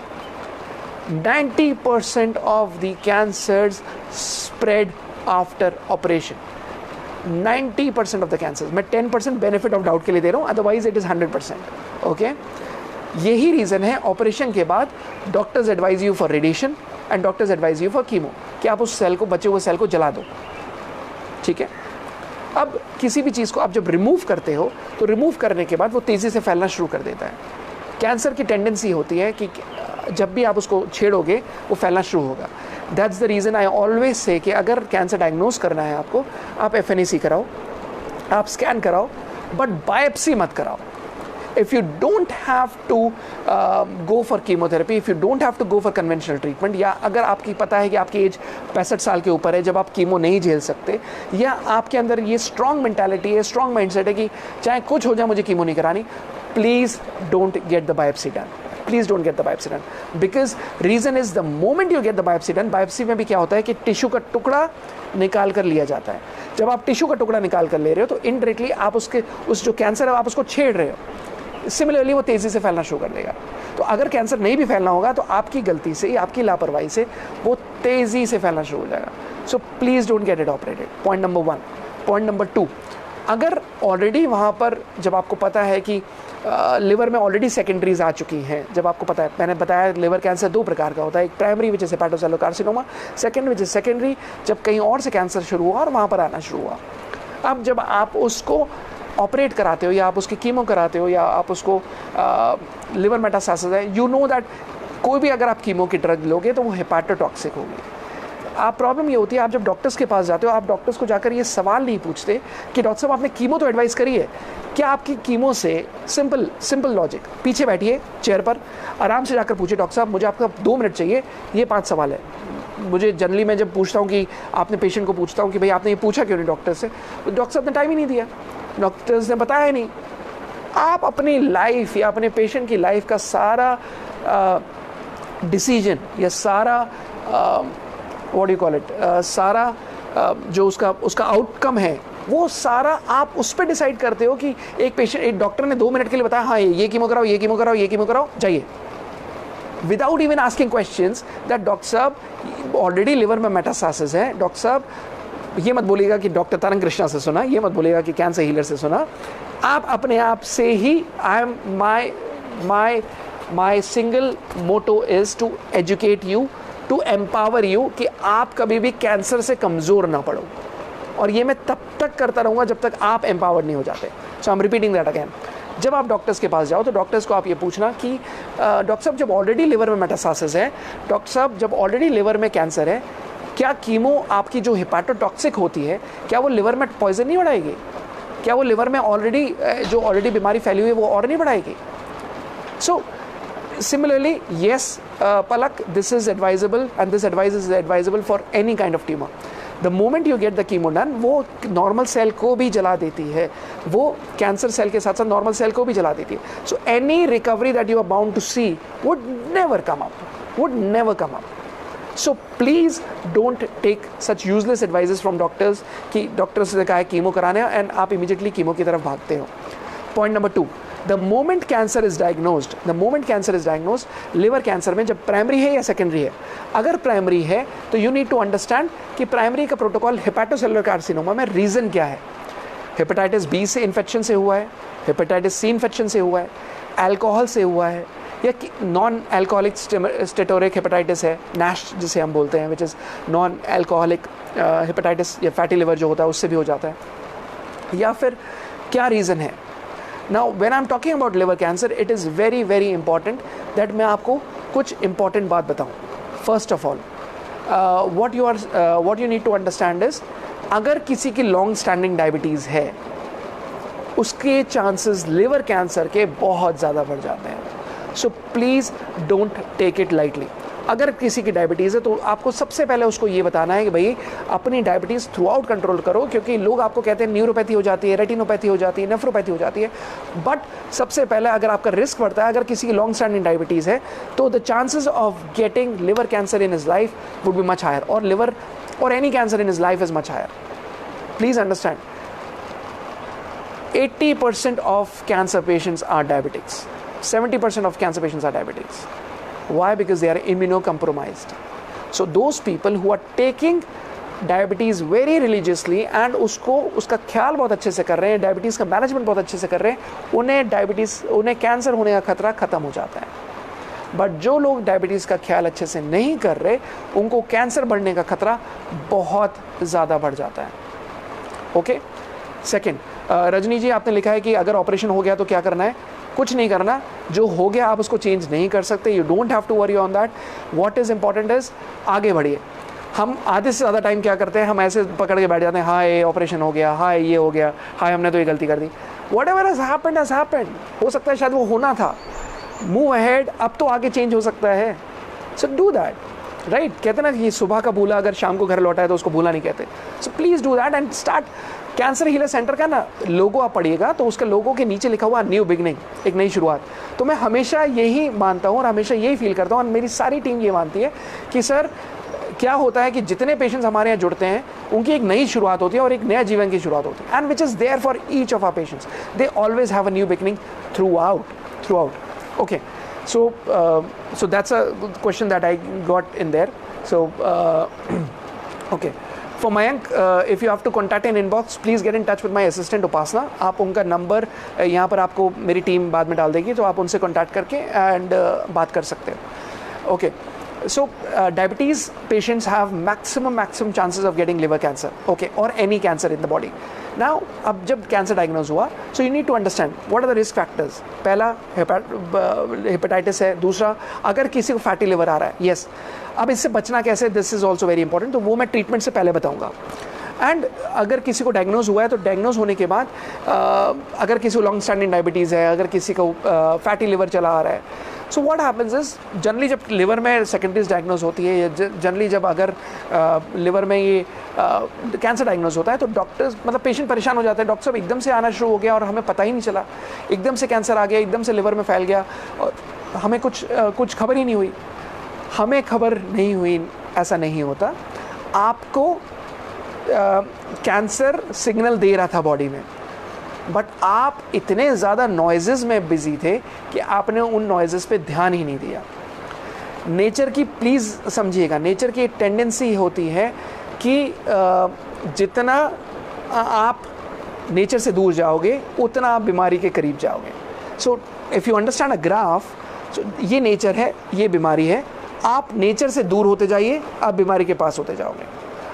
90% of the cancers spread after operation. 90% of the cancers. मैं 10% benefit of doubt के लिए दे रहा हूँ, otherwise it is 100%. Okay? यही रीज़न है ऑपरेशन के बाद doctors advise you for radiation and doctors advise you for chemo, कि आप उस सेल को, बचे हुए सेल को जला दो, ठीक है। अब किसी भी चीज़ को आप जब रिमूव करते हो, तो रिमूव करने के बाद वो तेज़ी से फैलना शुरू कर देता है। कैंसर की टेंडेंसी होती है कि जब भी आप उसको छेड़ोगे, वो फैलना शुरू होगा। That's the reason I always say कि अगर कैंसर डायग्नोज करना है आपको, आप FNAC कराओ, आप स्कैन कराओ, बट बायोप्सी मत कराओ। If you don't have to go for chemotherapy, if you don't have to go for conventional treatment, या अगर आपकी पता है कि आपकी एज 65 साल के ऊपर है, जब आप कीमो नहीं झेल सकते, या आपके अंदर ये स्ट्रॉन्ग मेंटालिटी है, स्ट्रॉन्ग माइंडसेट है कि चाहे कुछ हो जाए मुझे कीमो नहीं करानी, please don't get the biopsy done. Please don't get the biopsy done, because reason is the moment you get the biopsy done, biopsy में भी क्या होता है कि टिश्यू का टुकड़ा निकाल कर लिया जाता है। जब आप टिश्यू का टुकड़ा निकाल कर ले रहे हो, तो इनडायरेक्टली आप उस जो कैंसर है आप उसको छेड़ रहे हो। सिमिलरली वो तेज़ी से फैलना शुरू कर देगा। तो अगर कैंसर नहीं भी फैलना होगा, तो आपकी गलती से, आपकी लापरवाही से वो तेज़ी से फैलना शुरू हो जाएगा। सो please don't get it operated, point number 1। Point number 2, अगर ऑलरेडी वहाँ पर जब आपको पता है कि लिवर में ऑलरेडी सेकेंडरीज आ चुकी हैं, जब आपको पता है, मैंने बताया लिवर कैंसर 2 प्रकार का होता है, एक primary which is hepatocellular carcinoma, second which is secondary, जब कहीं और से कैंसर शुरू हुआ और वहाँ पर आना शुरू हुआ। अब जब आप उसको ऑपरेट कराते हो, या आप उसकी कीमो कराते हो, या आप उसको लिवर मेटास्टेसिस है, यू नो दैट कोई भी अगर आप कीमो की ड्रग लोगे तो वो हेपाटोटॉक्सिक होगी। आप प्रॉब्लम ये होती है, आप जब डॉक्टर्स के पास जाते हो, आप डॉक्टर्स को जाकर ये सवाल नहीं पूछते कि डॉक्टर साहब आपने कीमो तो एडवाइस करी है, क्या आपकी कीमो से, सिंपल लॉजिक, पीछे बैठिए चेयर पर, आराम से जाकर पूछिए डॉक्टर साहब मुझे आपका 2 मिनट चाहिए, ये 5 सवाल है। मुझे जनरली मैं जब पूछता हूँ कि आपने पेशेंट को पूछता हूँ कि भाई आपने ये पूछा क्यों नहीं डॉक्टर से, डॉक्टर साहब ने टाइम ही नहीं दिया, डॉक्टर्स ने बताया ही नहीं। आप अपनी लाइफ या अपने पेशेंट की लाइफ का सारा डिसीजन या सारा व्हाट यू कॉल इट, सारा जो उसका आउटकम है, वो सारा आप उस पर डिसाइड करते हो कि एक डॉक्टर ने 2 मिनट के लिए बताया हाँ ये कीमो कराओ, ये कीमो कराओ, ये कीमो कराओ, जाइए, without even asking questions that doctor साहब ऑलरेडी लिवर में मेटास्टासिस है, डॉक्टर साहब ये मत बोलिएगा कि डॉक्टर तरंग कृष्णा से सुना, ये मत बोलिएगा कि कैंसर हीलर से सुना, आप अपने आप से ही I am my single motto is to educate you, to empower you कि आप कभी भी कैंसर से कमज़ोर ना पड़ो, और ये मैं तब तक करता रहूँगा जब तक आप एम्पावर नहीं हो जाते। So I am repeating that again. जब आप डॉक्टर्स के पास जाओ तो डॉक्टर्स को आप ये पूछना कि डॉक्टर साहब जब ऑलरेडी लिवर में मेटास्टासिस है, डॉक्टर साहब जब ऑलरेडी लिवर में कैंसर है, क्या कीमो आपकी जो हेपाटोटॉक्सिक होती है क्या वो लिवर में पॉइजन नहीं बढ़ाएगी? क्या वो लिवर में ऑलरेडी बीमारी फैली हुई है वो और नहीं बढ़ाएगी? सो similarly, yes, Palak, this is advisable and this advice is advisable for any kind of tumor. The moment you get the chemo done, वो नॉर्मल सेल को भी जला देती है, वो कैंसर सेल के साथ साथ नॉर्मल सेल को भी जला देती है. So any recovery that you are bound to see would never come up. So please don't take such useless advises from doctors कि डॉक्टर्स ने कहा है कीमो कराने एंड आप इमीडिएटली कीमो की तरफ भागते हो. Point number 2, the moment cancer is diagnosed, liver cancer में जब प्राइमरी है या सेकेंडरी है, अगर प्राइमरी है तो यू नीड टू अंडरस्टैंड कि प्राइमरी का प्रोटोकॉल हेपाटोसेलुलर कार्सिनोमा में रीज़न क्या है. हेपेटाइटिस बी से इन्फेक्शन से हुआ है, हेपेटाइटिस सी इन्फेक्शन से हुआ है, अल्कोहल से हुआ है, या नॉन अल्कोहलिक स्टेटोरिक हेपेटाइटिस है, नैश जिसे हम बोलते हैं, which is non alcoholic hepatitis या फैटी लिवर जो होता है उससे भी हो जाता है, या फिर क्या रीज़न है. Now, when I'm talking about liver cancer, it is very, very important that मैं आपको कुछ important बात बताऊँ. First of all, what you need to understand is, अगर किसी की long standing diabetes है, उसके chances liver cancer के बहुत ज़्यादा बढ़ जाते हैं. So please don't take it lightly. अगर किसी की डायबिटीज़ है तो आपको सबसे पहले उसको ये बताना है कि भाई अपनी डायबिटीज़ थ्रू आउट कंट्रोल करो, क्योंकि लोग आपको कहते हैं न्यूरोपैथी हो जाती है, रेटिनोपैथी हो जाती है, नेफ्रोपैथी हो जाती है, बट सबसे पहले अगर आपका रिस्क बढ़ता है, अगर किसी की लॉन्ग स्टैंडिंग डायबिटीज़ है तो the chances of getting liver cancer in his life would be much higher, और लिवर और any cancer in his life is much higher. Please understand, 80% of cancer patients are diabetics. 70% of cancer patients are diabetics. Why? Because they are immunocompromised. So those people who are taking diabetes very religiously and उसका ख्याल बहुत अच्छे से कर रहे हैं, diabetes का management बहुत अच्छे से कर रहे हैं, उन्हें कैंसर होने का खतरा ख़त्म हो जाता है. बट जो लोग डायबिटीज़ का ख्याल अच्छे से नहीं कर रहे, उनको कैंसर बढ़ने का खतरा बहुत ज़्यादा बढ़ जाता है. ओके. सेकेंड, रजनी जी आपने लिखा है कि अगर ऑपरेशन हो गया तो क्या करना है. कुछ नहीं करना, जो हो गया आप उसको चेंज नहीं कर सकते. You don't have to worry on that. What is important is आगे बढ़िए. हम आधे से ज़्यादा टाइम क्या करते हैं, हम ऐसे पकड़ के बैठ जाते हैं, हाँ ये ऑपरेशन हो गया, हाँ ये हो गया, हाँ हमने तो ये गलती कर दी. वट एवर हैज़ हैपेंड, हो सकता है शायद वो होना था. मूव अहेड, अब तो आगे चेंज हो सकता है. So do that. राइट, कहते ना कि सुबह का भूला अगर शाम को घर लौटा है तो उसको भूला नहीं कहते. So please do that and start. Cancer healer centre का ना लोगो आप पढ़िएगा तो उसके लोगो के नीचे लिखा हुआ न्यू बिगनिंग, एक नई शुरुआत. तो मैं हमेशा यही मानता हूँ और हमेशा यही फील करता हूँ, और मेरी सारी टीम ये मानती है कि सर क्या होता है कि जितने पेशेंट्स हमारे यहाँ जुड़ते हैं उनकी एक नई शुरुआत होती है और एक नया जीवन की शुरुआत होती है. And which is there for each of our patients. They always have a new beginning throughout. Okay. So that's a question that I got in there. So okay. For Mayank, if you have to contact an inbox, please get in touch with my assistant Upasna. आप उनका number यहाँ पर आपको मेरी team बाद में डाल देगी, तो आप उनसे कॉन्टैक्ट करके एंड बात कर सकते हो. Okay. So diabetes patients have maximum chances of getting liver cancer, okay, or any cancer in the body. Now, अब जब कैंसर डायग्नोज हुआ, so you need to understand what are the risk factors. पहला hepatitis है, दूसरा अगर किसी को fatty liver आ रहा है, यस. अब इससे बचना कैसे, this is also very important, तो वो मैं ट्रीटमेंट से पहले बताऊंगा. एंड अगर किसी को डायग्नोज हुआ है तो डायग्नोज होने के बाद अगर किसी को लॉन्ग स्टैंडिंग डायबिटीज़ है, अगर किसी को फैटी लिवर चला आ रहा है, so what happens is generally जब लिवर में सेकेंडरीज डायग्नोज होती है, या जनरली जब अगर लिवर में ये कैंसर डायग्नोज होता है, तो डॉक्टर्स मतलब पेशेंट परेशान हो जाता है. डॉक्टर साहब एकदम से आना शुरू हो गया और हमें पता ही नहीं चला, एकदम से कैंसर आ गया, एकदम से लिवर में फैल गया और हमें कुछ खबर ही नहीं हुई. हमें खबर नहीं हुई, ऐसा नहीं होता. आपको कैंसर सिग्नल दे रहा था बॉडी में, बट आप इतने ज़्यादा नॉइज़ेस में बिजी थे कि आपने उन नॉइज़ेस पे ध्यान ही नहीं दिया. नेचर की प्लीज़ समझिएगा, नेचर की टेंडेंसी होती है कि जितना आप नेचर से दूर जाओगे उतना आप बीमारी के करीब जाओगे। So if you understand a graph, ये नेचर है, ये बीमारी है, आप नेचर से दूर होते जाइए, आप बीमारी के पास होते जाओगे।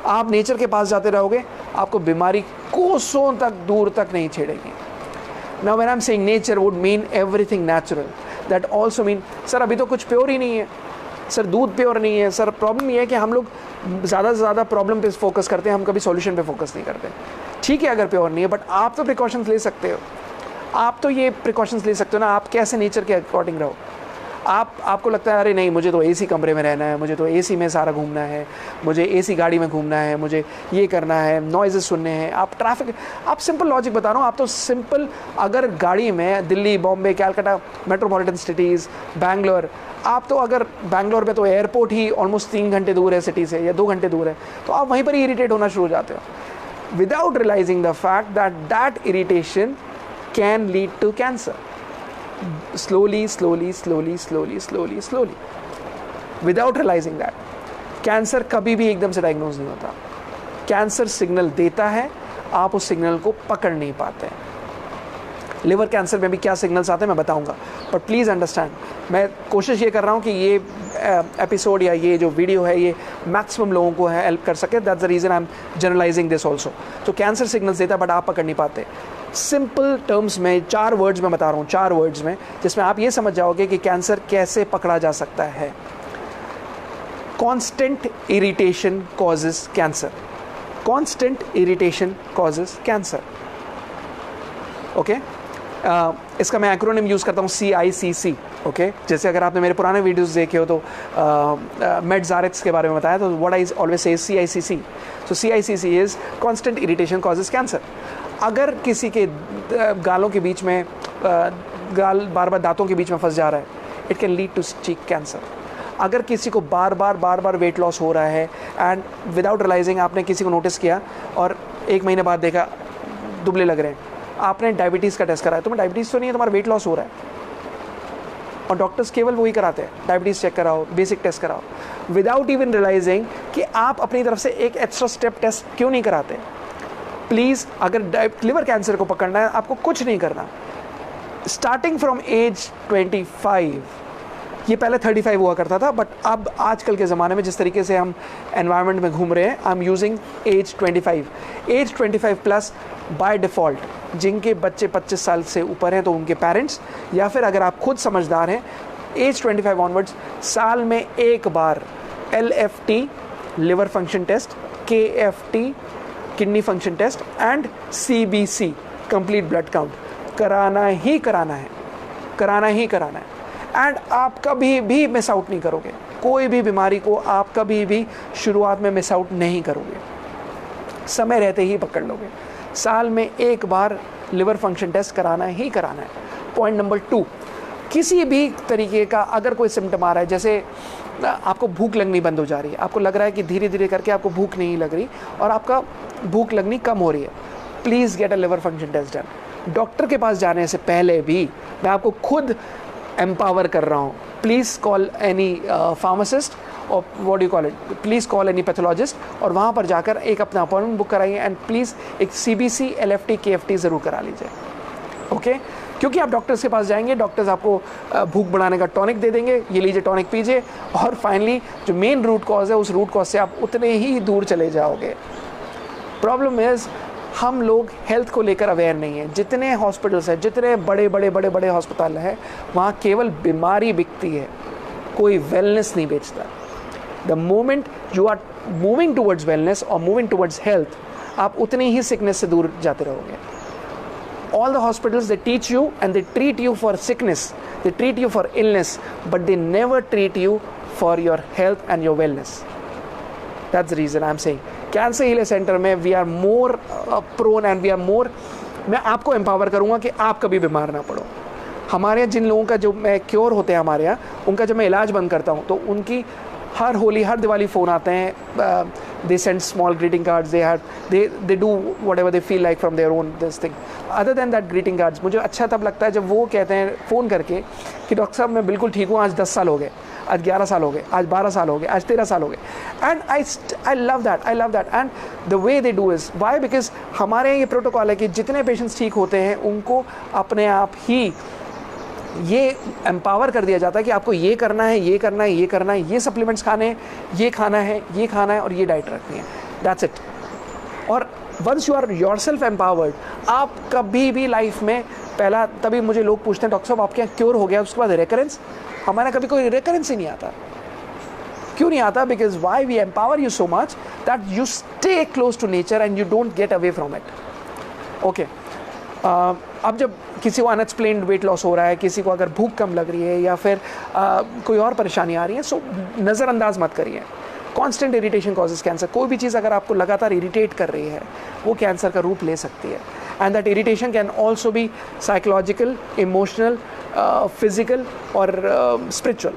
आप नेचर के पास जाते रहोगे, आपको बीमारी कोसों तक दूर तक नहीं छेड़ेगी। Now when I am saying nature would mean everything natural, that also mean sir अभी तो कुछ प्योर ही नहीं है, सर दूध प्योर नहीं है। सर प्रॉब्लम ये है कि हम लोग ज़्यादा से ज़्यादा प्रॉब्लम पे फोकस करते हैं, हम कभी सॉल्यूशन पे फोकस नहीं करते। ठीक है अगर प्योर नहीं है, बट आप तो प्रिकॉशंस ले सकते हो, आप तो ये प्रिकॉशंस ले सकते हो ना, आप कैसे नेचर के अकॉर्डिंग रहो। आपको लगता है अरे नहीं मुझे तो एसी कमरे में रहना है, मुझे तो एसी में सारा घूमना है, मुझे एसी गाड़ी में घूमना है, मुझे ये करना है, नॉइज़ेस सुनने हैं, आप ट्रैफिक, आप सिंपल लॉजिक बता रहा हूँ, आप तो सिंपल अगर गाड़ी में दिल्ली, बॉम्बे, कैलकाटा, मेट्रोपॉलिटन सिटीज़, बैंगलोर, आप तो अगर बैंगलोर में तो एयरपोर्ट ही ऑलमोस्ट 3 घंटे दूर है सिटी से, या 2 घंटे दूर है, तो आप वहीं पर ही इरीटेट होना शुरू हो जाते हो without realizing the fact that irritation can lead to cancer. slowly without realizing that cancer कभी भी एकदम से डायग्नोज नहीं होता। कैंसर सिग्नल देता है, आप उस सिग्नल को पकड़ नहीं पाते हैं। लिवर कैंसर में भी क्या सिग्नल्स आते हैं मैं बताऊंगा, बट प्लीज़ अंडरस्टैंड, मैं कोशिश ये कर रहा हूँ कि ये एपिसोड या ये जो वीडियो है ये मैक्सिमम लोगों को हेल्प कर सके। That's the reason I am generalizing this also. तो कैंसर सिग्नल्स देता है बट आप पकड़ नहीं पाते। सिंपल टर्म्स में 4 वर्ड्स में बता रहा हूँ, 4 वर्ड्स में, जिसमें आप ये समझ जाओगे कि कैंसर कैसे पकड़ा जा सकता है। Constant irritation causes cancer. Constant irritation causes cancer. Okay, इसका मैं एक्रोनिम यूज़ करता हूँ CICC। ओके, जैसे अगर आपने मेरे पुराने वीडियोस देखे हो तो मेडज़ारेक्स के बारे में बताया, तो what I always say CICC। So CICC is constant irritation causes cancer. अगर किसी के गालों के बीच में गाल बार बार दांतों के बीच में फंस जा रहा है, it can lead to cheek cancer. अगर किसी को बार बार वेट लॉस हो रहा है एंड विदाउट रियलाइजिंग आपने किसी को नोटिस किया और 1 महीने बाद देखा दुबले लग रहे हैं, आपने डायबिटीज़ का टेस्ट कराया, तुम्हें डायबिटीज़ तो नहीं है, तुम्हारा वेट लॉस हो रहा है, और डॉक्टर्स केवल वही कराते हैं, डायबिटीज़ चेक कराओ, बेसिक टेस्ट कराओ, विदाउट इवन रियलाइजिंग कि आप अपनी तरफ से एक एक्स्ट्रा स्टेप टेस्ट क्यों नहीं कराते। प्लीज़, अगर लिवर कैंसर को पकड़ना है आपको कुछ नहीं करना। स्टार्टिंग फ्रॉम एज 25, ये पहले 35 हुआ करता था, बट अब आजकल के ज़माने में जिस तरीके से हम एनवायरनमेंट में घूम रहे हैं, I am using as 25। As 25 plus by default, जिनके बच्चे 25 साल से ऊपर हैं तो उनके पेरेंट्स, या फिर अगर आप खुद समझदार हैं, एज 25 ऑनवर्ड्स साल में एक बार LFT liver function test, KFT kidney function test and CBC complete blood count कराना ही कराना है, कराना ही कराना है। एंड आप कभी भी मिस आउट नहीं करोगे, कोई भी बीमारी को आप कभी भी शुरुआत में मिस आउट नहीं करोगे, समय रहते ही पकड़ लोगे। साल में एक बार लिवर फंक्शन टेस्ट कराना ही कराना है। पॉइंट नंबर 2, किसी भी तरीके का अगर कोई सिम्टम आ रहा है, जैसे आपको भूख लगनी बंद हो जा रही है, आपको लग रहा है कि धीरे धीरे करके आपको भूख नहीं लग रही और आपका भूख लगनी कम हो रही है, please get a liver function test done. Doctor के पास जाने से पहले भी मैं आपको खुद एम्पावर कर रहा हूँ, प्लीज़ कॉल एनी फार्मासिस्ट और what do you call it, please call any pathologist, और वहाँ पर जाकर एक अपना अपॉइंटमेंट बुक कराइए एंड प्लीज़ एक CBC LFT KFT ज़रूर करा लीजिए। ओके, क्योंकि आप डॉक्टर्स के पास जाएंगे, डॉक्टर्स आपको भूख बढ़ाने का टॉनिक दे देंगे, ये लीजिए टॉनिक पीजिए, और फाइनली जो मेन रूट कॉज है उस रूट कॉज से आप उतने ही दूर चले जाओगे। प्रॉब्लम इज़ हम लोग हेल्थ को लेकर अवेयर नहीं है। जितने हॉस्पिटल्स हैं, जितने बड़े अस्पताल हैं, वहाँ केवल बीमारी बिकती है, कोई वेलनेस नहीं बेचता। The moment you are moving towards wellness और मूविंग टूवर्ड्स हेल्थ, आप उतनी ही सिकनेस से दूर जाते रहोगे। All the hospitals, they teach you and they treat you for sickness, they treat you for illness, but they never treat you for your health and your wellness. That's the reason I'm saying Cancer Healer Center में we are more prone and we are more, मैं आपको empower करूँगा कि आप कभी बीमार ना पड़ो। हमारे यहाँ जिन लोगों का जो मैं क्योर होते हैं हमारे यहाँ, उनका जब मैं इलाज बंद करता हूँ तो उनकी हर होली हर दिवाली फ़ोन आते हैं, they send small greeting cards, they do whatever they feel like from their own this thing. Other than that greeting cards, मुझे अच्छा तब लगता है जब वो कहते हैं फ़ोन करके कि डॉक्टर साहब मैं बिल्कुल ठीक हूँ, आज 10 साल हो गए, आज 11 साल हो गए, आज 12 साल हो गए, आज 13 साल हो गए. And I love that and the way they do is why, because हमारे यहाँ ये प्रोटोकॉल है कि जितने पेशेंट्स ठीक होते हैं उनको अपने आप ही ये एम्पावर कर दिया जाता है कि आपको ये करना है, ये करना है, ये करना है, ये सप्लीमेंट्स खाने हैं, ये खाना है, ये खाना है और ये डाइट रखनी है. That's it. और once you are yourself empowered, आप कभी भी लाइफ में पहला, तभी मुझे लोग पूछते हैं डॉक्टर साहब आपके यहाँ क्योर हो गया, उसके बाद रेकरेंस. हमारा कभी कोई रेकरेंस ही नहीं आता. क्यों नहीं आता? Because why we empower you so much that you stay close to nature and you don't get away from it. Okay, अब जब किसी को अनएक्सप्लेन्ड वेट लॉस हो रहा है, किसी को अगर भूख कम लग रही है या फिर कोई और परेशानी आ रही है, सो नज़रअंदाज मत करिए. Constant irritation causes cancer. कोई भी चीज़ अगर आपको लगातार इरिटेट कर रही है वो कैंसर का रूप ले सकती है. And that irritation can also be psychological, emotional, physical और स्पिरिचुअल.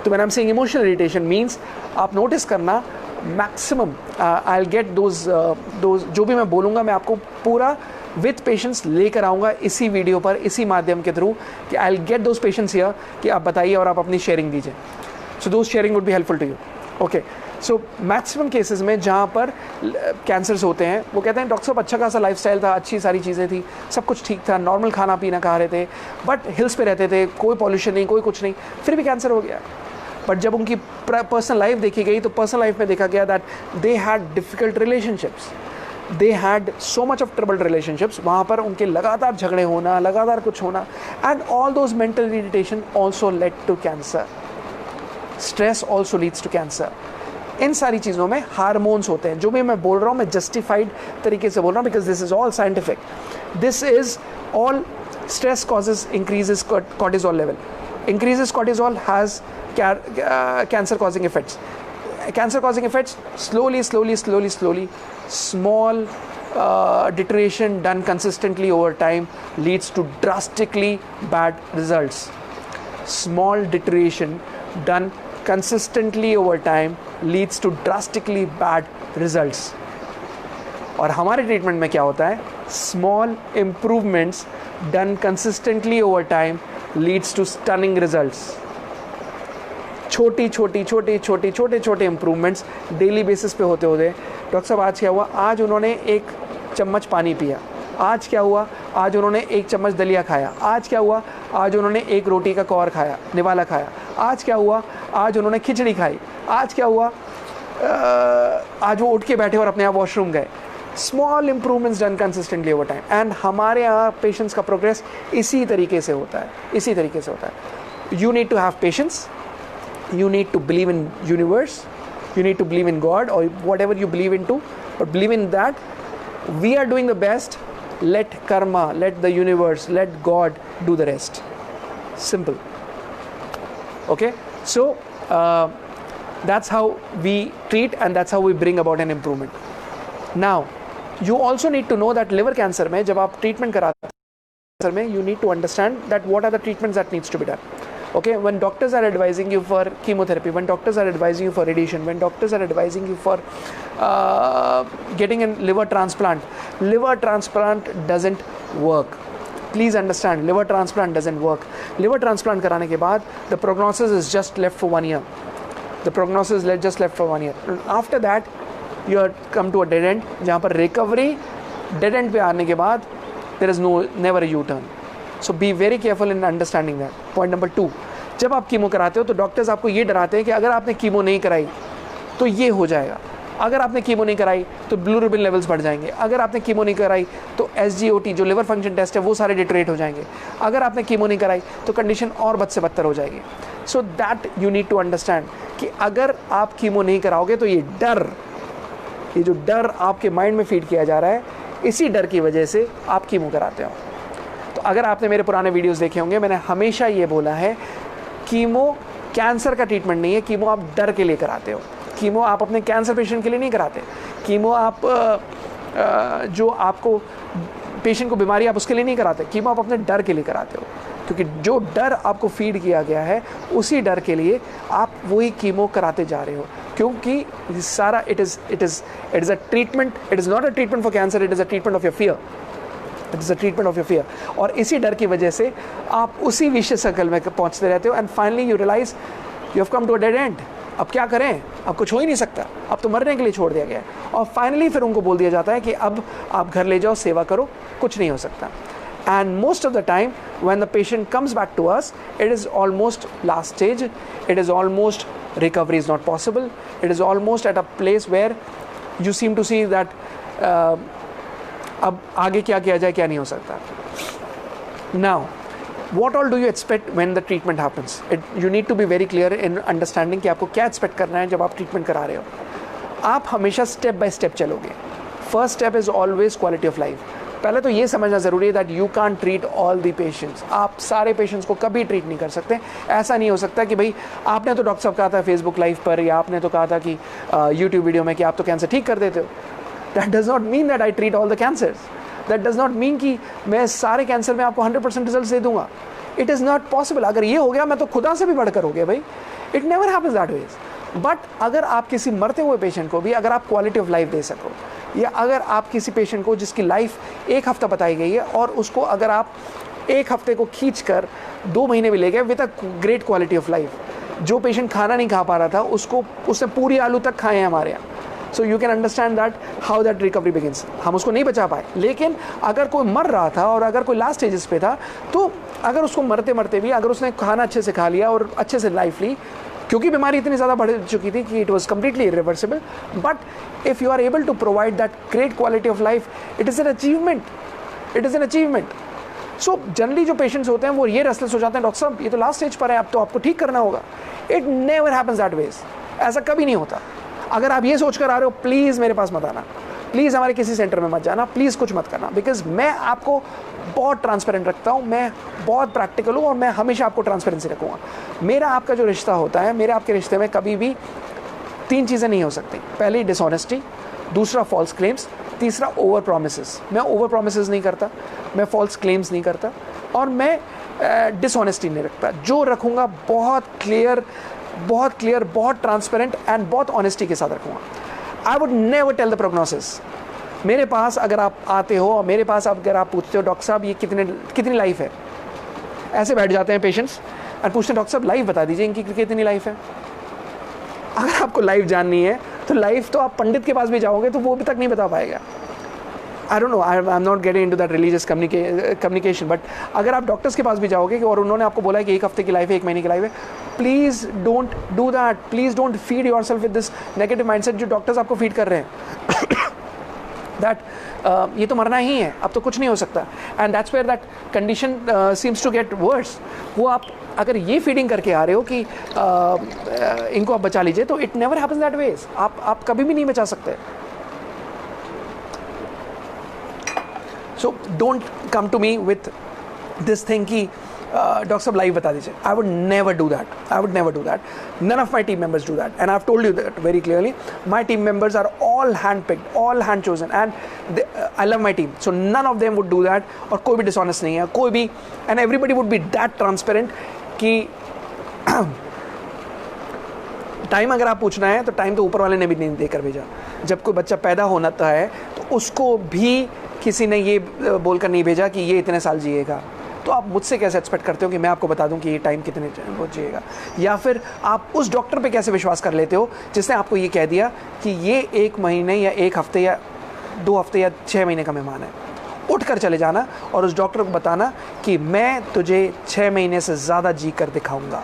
तो when I am saying emotional irritation means आप नोटिस करना maximum I will get those जो भी मैं बोलूँगा मैं आपको पूरा विथ पेशेंट्स लेकर आऊँगा इसी वीडियो पर, इसी माध्यम के थ्रू कि I will get those patients here कि आप बताइए और आप अपनी शेयरिंग दीजिए. So those sharing would be helpful to you. Okay, so maximum cases में जहाँ पर कैंसर्स होते हैं वो कहते हैं डॉक्टर साहब अच्छा खासा लाइफस्टाइल था, अच्छी सारी चीज़ें थी, सब कुछ ठीक था, नॉर्मल खाना पीना खा रहे थे, बट हिल्स पे रहते थे, कोई पॉल्यूशन नहीं, कोई कुछ नहीं, फिर भी कैंसर हो गया. बट जब उनकी पर्सनल लाइफ देखी गई तो पर्सनल लाइफ में देखा गया that they had difficult relationships, they had so much of troubled relationships. वहाँ पर उनके लगातार झगड़े होना, लगातार कुछ होना, and all those mental irritation also led to cancer. Stress also leads to cancer. इन सारी चीज़ों में हार्मोन्स होते हैं. जो भी मैं बोल रहा हूँ मैं जस्टिफाइड तरीके से बोल रहा हूँ because this is all scientific. This is all stress causes increases cortisol level. Increases cortisol has cancer causing effects. Cancer causing effects slowly, small deterioration done consistently over time leads to drastically bad results. Small deterioration done consistently over time leads to drastically bad results. और हमारे treatment में क्या होता है? Small improvements done consistently over time leads to stunning results. छोटे improvements daily basis पे होते होते, डॉक्टर साहब आज क्या हुआ, आज उन्होंने 1 चम्मच पानी पिया, आज क्या हुआ, आज उन्होंने 1 चम्मच दलिया खाया, आज क्या हुआ, आज उन्होंने 1 रोटी का कौर खाया, निवाला खाया, आज क्या हुआ, आज उन्होंने खिचड़ी खाई, आज क्या हुआ, आज वो उठ के बैठे और अपने आप वॉशरूम गए. Small improvements done consistently over time. And हमारे यहाँ पेशेंट्स का प्रोग्रेस इसी तरीके से होता है. You need to have patience, you need to believe in universe, you need to believe in God or whatever you believe into, but believe in that we are doing the best. Let karma, let the universe, let God do the rest. Simple. Okay, so that's how we treat and that's how we bring about an improvement. Now you also need to know that liver cancer में जब आप treatment कराते हैं cancer में, you need to understand that what are the treatments that needs to be done. Okay, when doctors are advising you for chemotherapy, when doctors are advising you for radiation, when doctors are advising you for getting a liver transplant doesn't work. Please understand, liver transplant doesn't work. Liver transplant कराने के बाद the prognosis is just left for 1 year. The prognosis is just left for 1 year. After that, you are come to a dead end. जहाँ पर recovery dead end पे आने के बाद there is never a U-turn. So be very careful in understanding that. Point number 2, जब आप chemo कराते हो तो डॉक्टर्स आपको ये डराते हैं कि अगर आपने कीमो नहीं कराई तो ये हो जाएगा, अगर आपने कीमो नहीं कराई तो बिलिरुबिन लेवल्स बढ़ जाएंगे, अगर आपने कीमो नहीं कराई तो SGOT जो लिवर फंक्शन टेस्ट है वो सारे डिटरेट हो जाएंगे, अगर आपने कीमो नहीं कराई तो कंडीशन और बद से बदतर हो जाएगी. So that you need to understand कि अगर आप कीमो नहीं कराओगे तो ये जो डर आपके माइंड में फीड किया जा रहा है, इसी डर की वजह से आप कीमो कराते हो. तो अगर आपने मेरे पुराने वीडियोस देखे होंगे, मैंने हमेशा ये बोला है, कीमो कैंसर का ट्रीटमेंट नहीं है. कीमो आप डर के लिए कराते हो. कीमो आप अपने कैंसर पेशेंट के लिए नहीं कराते. कीमो आप जो आपको पेशेंट को बीमारी आप उसके लिए नहीं कराते. कीमो आप अपने डर के लिए कराते हो, क्योंकि जो डर आपको फीड किया गया है उसी डर के लिए आप वही कीमो कराते जा रहे हो. क्योंकि सारा it is a treatment. It is not a treatment for cancer, it is a treatment of your fear. It is a treatment of your fear. और इसी डर की वजह से आप उसी विशियस सर्कल में पहुंचते रहते हो. And finally you realize you have come to a dead end, अब क्या करें, अब कुछ हो ही नहीं सकता, अब तो मरने के लिए छोड़ दिया गया है। और फाइनली फिर उनको बोल दिया जाता है कि अब आप घर ले जाओ, सेवा करो, कुछ नहीं हो सकता। And most of the time when the patient comes back to us, it is almost last stage, it is almost recovery is not possible, it is almost at a place where you seem to see that अब आगे क्या किया जाए, क्या नहीं हो सकता। Now what all do you expect when the treatment happens? You need to be very clear in understanding कि आपको क्या expect करना है जब आप ट्रीटमेंट करा रहे हो। आप हमेशा स्टेप बाय स्टेप चलोगे। First step is always quality of life. पहले तो ये समझना ज़रूरी है that you can't treat all the patients. आप सारे पेशेंट्स को कभी ट्रीट नहीं कर सकते। ऐसा नहीं हो सकता कि भाई आपने तो डॉक्टर साहब कहा था फेसबुक लाइव पर, या आपने तो कहा था कि यूट्यूब वीडियो में कि आप तो कैंसर ठीक कर देते हो। That does not mean that I treat all the cancers. That does not mean कि मैं सारे कैंसर में आपको 100% रिजल्ट दे दूंगा। It is not possible. अगर ये हो गया मैं तो खुदा से भी बढ़कर हो गया भाई। It never happens that ways. But अगर आप किसी मरते हुए पेशेंट को भी अगर आप क्वालिटी ऑफ लाइफ दे सको, या अगर आप किसी पेशेंट को जिसकी लाइफ 1 हफ्ता बताई गई है और उसको अगर आप 1 हफ्ते को खींच कर 2 महीने भी ले गए with a great quality of life. जो पेशेंट खाना नहीं खा पा रहा था उसने पूरी आलू तक खाए हैं हमारे यहाँ। सो you can understand that how that recovery begins. हम उसको नहीं बचा पाए, लेकिन अगर कोई मर रहा था और अगर कोई लास्ट स्टेजेस पे था, तो अगर उसको मरते मरते भी अगर उसने खाना अच्छे से खा लिया और अच्छे से लाइफ ली, क्योंकि बीमारी इतनी ज़्यादा बढ़ चुकी थी कि it was completely irreversible, but if you are able to provide that great quality of life, it is an achievement. It is an achievement. So generally जो पेशेंट्स होते हैं वो ये रेस्टलेस हो जाते हैं, डॉक्टर साहब ये तो लास्ट स्टेज पर है, अब तो आपको ठीक करना होगा। It never happens that ways. ऐसा कभी नहीं होता। अगर आप ये सोच कर आ रहे हो, प्लीज़ मेरे पास मत आना, प्लीज़ हमारे किसी सेंटर में मत जाना, प्लीज़ कुछ मत करना, बिकॉज मैं आपको बहुत ट्रांसपेरेंट रखता हूँ, मैं बहुत प्रैक्टिकल हूँ और मैं हमेशा आपको ट्रांसपेरेंसी रखूँगा। मेरा आपका जो रिश्ता होता है, मेरे आपके रिश्ते में कभी भी 3 चीज़ें नहीं हो सकती। पहली डिसऑनेस्टी, दूसरा फॉल्स क्लेम्स, तीसरा ओवर प्रोमिसेस। मैं ओवर प्रोमिसेस नहीं करता, मैं फॉल्स क्लेम्स नहीं करता, और मैं डिसऑनेस्टी नहीं रखता। जो रखूँगा बहुत क्लियर, बहुत ट्रांसपेरेंट एंड बहुत ऑनेस्टी के साथ रखूँगा। I would never tell the prognosis. मेरे पास अगर आप आते हो और मेरे पास अगर आप पूछते हो डॉक्टर साहब ये कितनी लाइफ है, ऐसे बैठ जाते हैं पेशेंट्स और पूछते हैं डॉक्टर साहब लाइफ बता दीजिए इनकी कितनी लाइफ है। अगर आपको लाइफ जाननी है तो लाइफ तो आप पंडित के पास भी जाओगे तो वो भी तक नहीं बता पाएगा। I don't know, I am not getting into that religious communication, but अगर आप डॉक्टर्स के पास भी जाओगे और उन्होंने आपको बोला है कि 1 हफ्ते की लाइफ है, 1 महीने की लाइफ है, please don't do that. Please don't feed yourself with this negative mindset जो डॉक्टर्स आपको फीड कर रहे हैं दैट ये तो मरना ही है, अब तो कुछ नहीं हो सकता, and that's where that condition seems to get worse. वो आप अगर ये फीडिंग करके आ रहे हो कि इनको आप बचा लीजिए, तो it never happens that ways. आप कभी भी नहीं बचा सकते। So don't come to me with this thing कि डॉक्टर साहब लाइव बता दीजिए। I would never do that. I would never do that. None of my team members do that, and I have told you that very clearly. My team members are all hand-picked, all hand-chosen, and I love my team. So none of them would do that. और कोई भी dishonest नहीं है, कोई भी, and everybody would be that transparent कि time अगर आप पूछना है तो टाइम तो ऊपर वाले ने भी नहीं देकर भेजा। जब कोई बच्चा पैदा होना है तो उसको भी किसी ने ये बोलकर नहीं भेजा कि ये इतने साल जिएगा। तो आप मुझसे कैसे एक्सपेक्ट करते हो कि मैं आपको बता दूं कि ये टाइम कितने वो जिएगा? या फिर आप उस डॉक्टर पे कैसे विश्वास कर लेते हो जिसने आपको ये कह दिया कि ये 1 महीने या 1 हफ्ते या 2 हफ्ते या 6 महीने का मेहमान है? उठ कर चले जाना और उस डॉक्टर को बताना कि मैं तुझे 6 महीने से ज़्यादा जी कर दिखाऊंगा।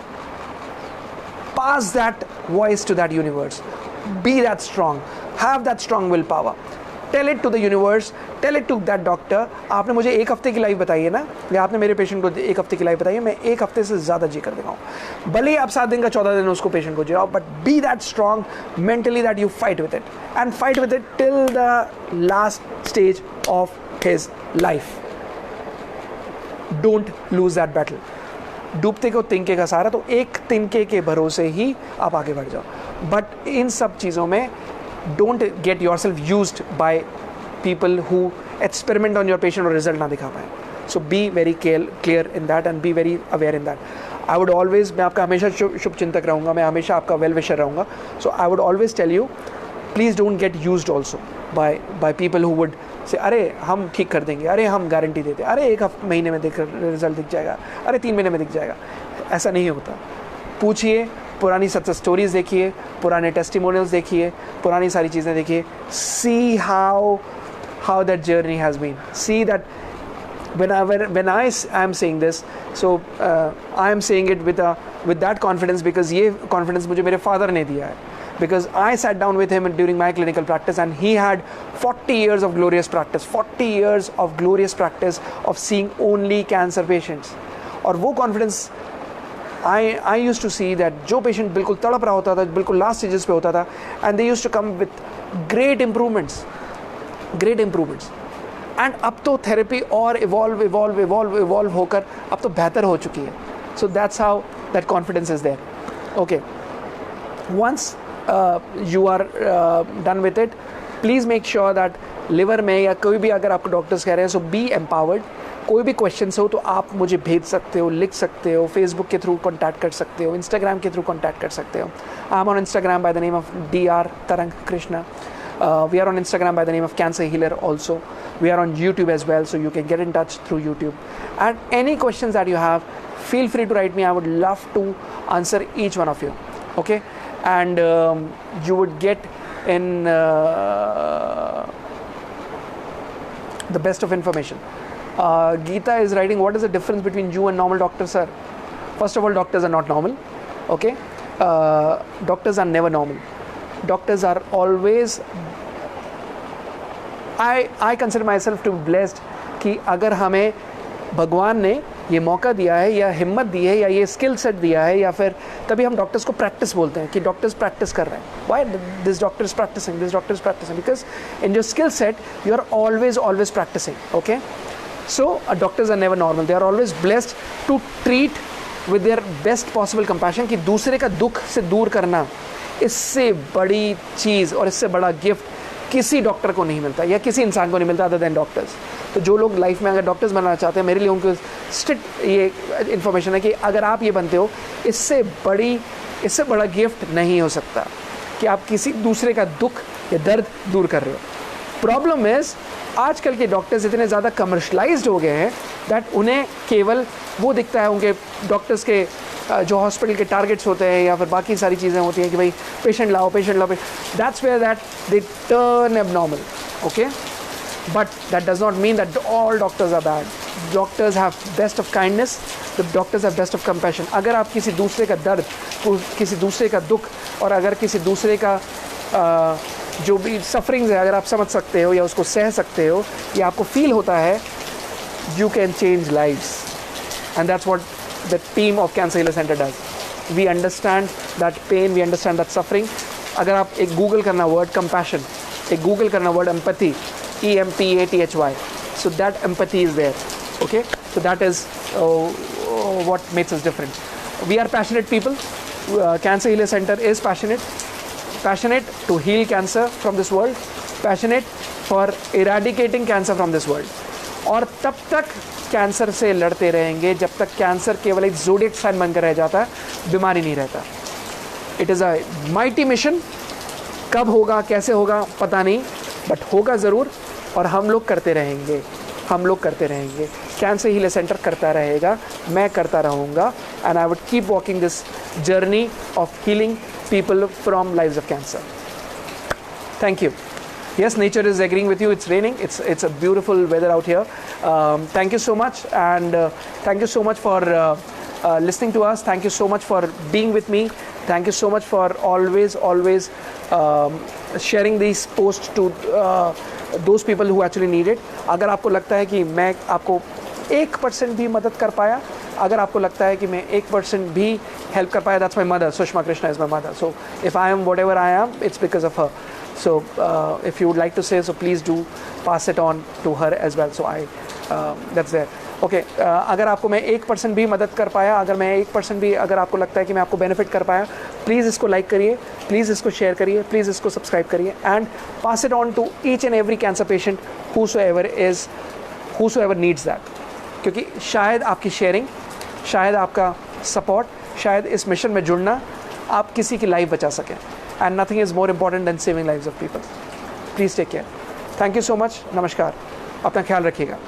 Pass that voice to that universe, be that strong, have that strong will power, tell it to the universe, tell it to that doctor, आपने मुझे 1 हफ्ते की लाइफ बताई है ना, या आपने मेरे पेशेंट को 1 हफ्ते की लाइफ बताई है, मैं 1 हफ्ते से ज़्यादा जी कर दिखाऊँ। भले ही आप 7 दिन का 14 दिन उसको पेशेंट को जियाओ, but be that strong mentally that you fight with it, and fight with it till the last stage of his life. Don't lose that battle. डूबते को तिनके का सहारा, तो एक तिनके के भरोसे ही आप आगे बढ़ जाओ। बट इन सब चीज़ों में don't get yourself used by people who experiment on your patient और result ना दिखा पाए। So be very clear in that and be very aware in that. I would always, मैं आपका हमेशा शुभ चिंतक रहूँगा, मैं हमेशा आपका वेल विशर रहूँगा। So I would always tell you, please don't get used also by people who would say अरे हम ठीक कर देंगे, अरे हम गारंटी देते, अरे 1 महीने में रिजल्ट दिख जाएगा, अरे 3 महीने में दिख जाएगा। ऐसा नहीं होता। पूछिए, पुरानी सक्सेस स्टोरीज देखिए, पुराने टेस्टिमोनियल्स देखिए, पुरानी सारी चीज़ें देखिए. सी how that journey has been. See that when I am saying this, so I am saying it with that confidence, because ये confidence मुझे मेरे father ने दिया है. Because I sat down with him during my clinical practice, and he had 40 years of glorious practice, 40 years of glorious practice of seeing only cancer patients. और वो confidence I used to see that जो patient बिल्कुल तड़प रहा होता था, बिल्कुल last stages पे होता था, and they used to come with great improvements. And अब तो थेरेपी और इवॉल्व होकर अब तो बेहतर हो चुकी है. So that's how that confidence is there. Okay, once you are done with it, please make sure that liver में या कोई भी अगर आपको डॉक्टर्स कह रहे हैं, सो बी एम्पावर्ड. कोई भी क्वेश्चंस हो तो आप मुझे भेज सकते हो, लिख सकते हो, फेसबुक के थ्रू कॉन्टैक्ट कर सकते हो, इंस्टाग्राम के थ्रू कॉन्टैक्ट कर सकते हो. I am on Instagram by the name of DR Tarang Krishna. We are on Instagram by the name of Cancer Healer also. We are on YouTube as well, so you can get in touch through YouTube. And any questions that you have, feel free to write me. I would love to answer each one of you. Okay? And you would get in the best of information. Geeta is writing, what is the difference between you and normal doctors, sir? First of all, doctors are not normal. Okay? Doctors are never normal. Doctors are always, I consider myself to be blessed कि अगर हमें भगवान ने ये मौका दिया है या हिम्मत दी है या ये स्किल सेट दिया है, या फिर तभी हम डॉक्टर्स को प्रैक्टिस बोलते हैं कि डॉक्टर्स प्रैक्टिस कर रहे हैं. Why this doctor is practising, this doctor is practising? Because in your skill set you are always practising. Okay, so doctors are never normal. They are always blessed to treat with their best possible compassion. कि दूसरे का दुख से दूर करना, इससे बड़ी चीज़ और इससे बड़ा गिफ्ट किसी डॉक्टर को नहीं मिलता या किसी इंसान को नहीं मिलता अदर देन डॉक्टर्स. तो जो लोग लाइफ में अगर डॉक्टर्स बनना चाहते हैं, मेरे लिए उनको स्ट्रिक्ट ये इन्फॉर्मेशन है कि अगर आप ये बनते हो, इससे बड़ा गिफ्ट नहीं हो सकता कि आप किसी दूसरे का दुख या दर्द दूर कर रहे हो. प्रॉब्लम इज़ आजकल के डॉक्टर्स इतने ज़्यादा कमर्शलाइज्ड हो गए हैं दैट उन्हें केवल वो दिखता है, उनके डॉक्टर्स के जो हॉस्पिटल के टारगेट्स होते हैं या फिर बाकी सारी चीज़ें होती हैं कि भाई पेशेंट लाओ. That's where that they turn abnormal. Okay, but that does not mean that all doctors are bad. Doctors have best of kindness, the doctors have best of compassion. अगर आप किसी दूसरे का दर्द, किसी दूसरे का दुख, और अगर किसी दूसरे का जो भी सफरिंग्स है अगर आप समझ सकते हो या उसको सह सकते हो या आपको फील होता है, you can change lives. And that's what the team of Cancer Healer Center does. We understand that pain, we understand that suffering. अगर आप एक गूगल करना वर्ड compassion, एक गूगल करना word empathy, EMPATHY, so that empathy is there. Okay, so that is what makes us different. We are passionate people. Cancer Healer Center is passionate to heal cancer from this world, passionate for eradicating cancer from this world. और तब तक cancer से लड़ते रहेंगे जब तक cancer केवल एक ज़ोडिएक साइन बनकर रह जाता है, बीमारी नहीं रहता. It is a mighty mission. कब होगा, कैसे होगा पता नहीं, बट होगा ज़रूर. और हम लोग करते रहेंगे. कैंसर हीलर सेंटर करता रहेगा, मैं करता रहूँगा. And I would keep walking this journey of healing people from lives of cancer. Thank you. Yes, nature is agreeing with you. It's raining. It's a beautiful weather out here. Thank you so much, and thank you so much for listening to us. Thank you so much for being with me. Thank you so much for always sharing these posts to those people who actually need it. अगर आपको लगता है कि मैं आपको 1% भी मदद कर पाया, अगर आपको लगता है कि मैं 1% भी हेल्प कर पाया, that's my mother. Sushma Krishna is my mother. So if I am whatever I am, it's because of her. So if you would like to say so, please do pass it on to her as well. So that's there. Okay, अगर आपको मैं 1% भी मदद कर पाया, अगर मैं 1% भी अगर आपको लगता है कि मैं आपको बेनिफिट कर पाया, प्लीज़ इसको लाइक करिए, प्लीज़ इसको शेयर करिए, प्लीज़ इसको सब्सक्राइब करिए, and pass it on to each and every cancer patient whosoever needs that. क्योंकि शायद आपकी शेयरिंग, शायद आपका सपोर्ट, शायद इस मिशन में जुड़ना आप किसी की लाइफ बचा सकें. And nothing is more important than saving lives of people. Please take care. Thank you so much. नमस्कार. अपना ख्याल रखिएगा.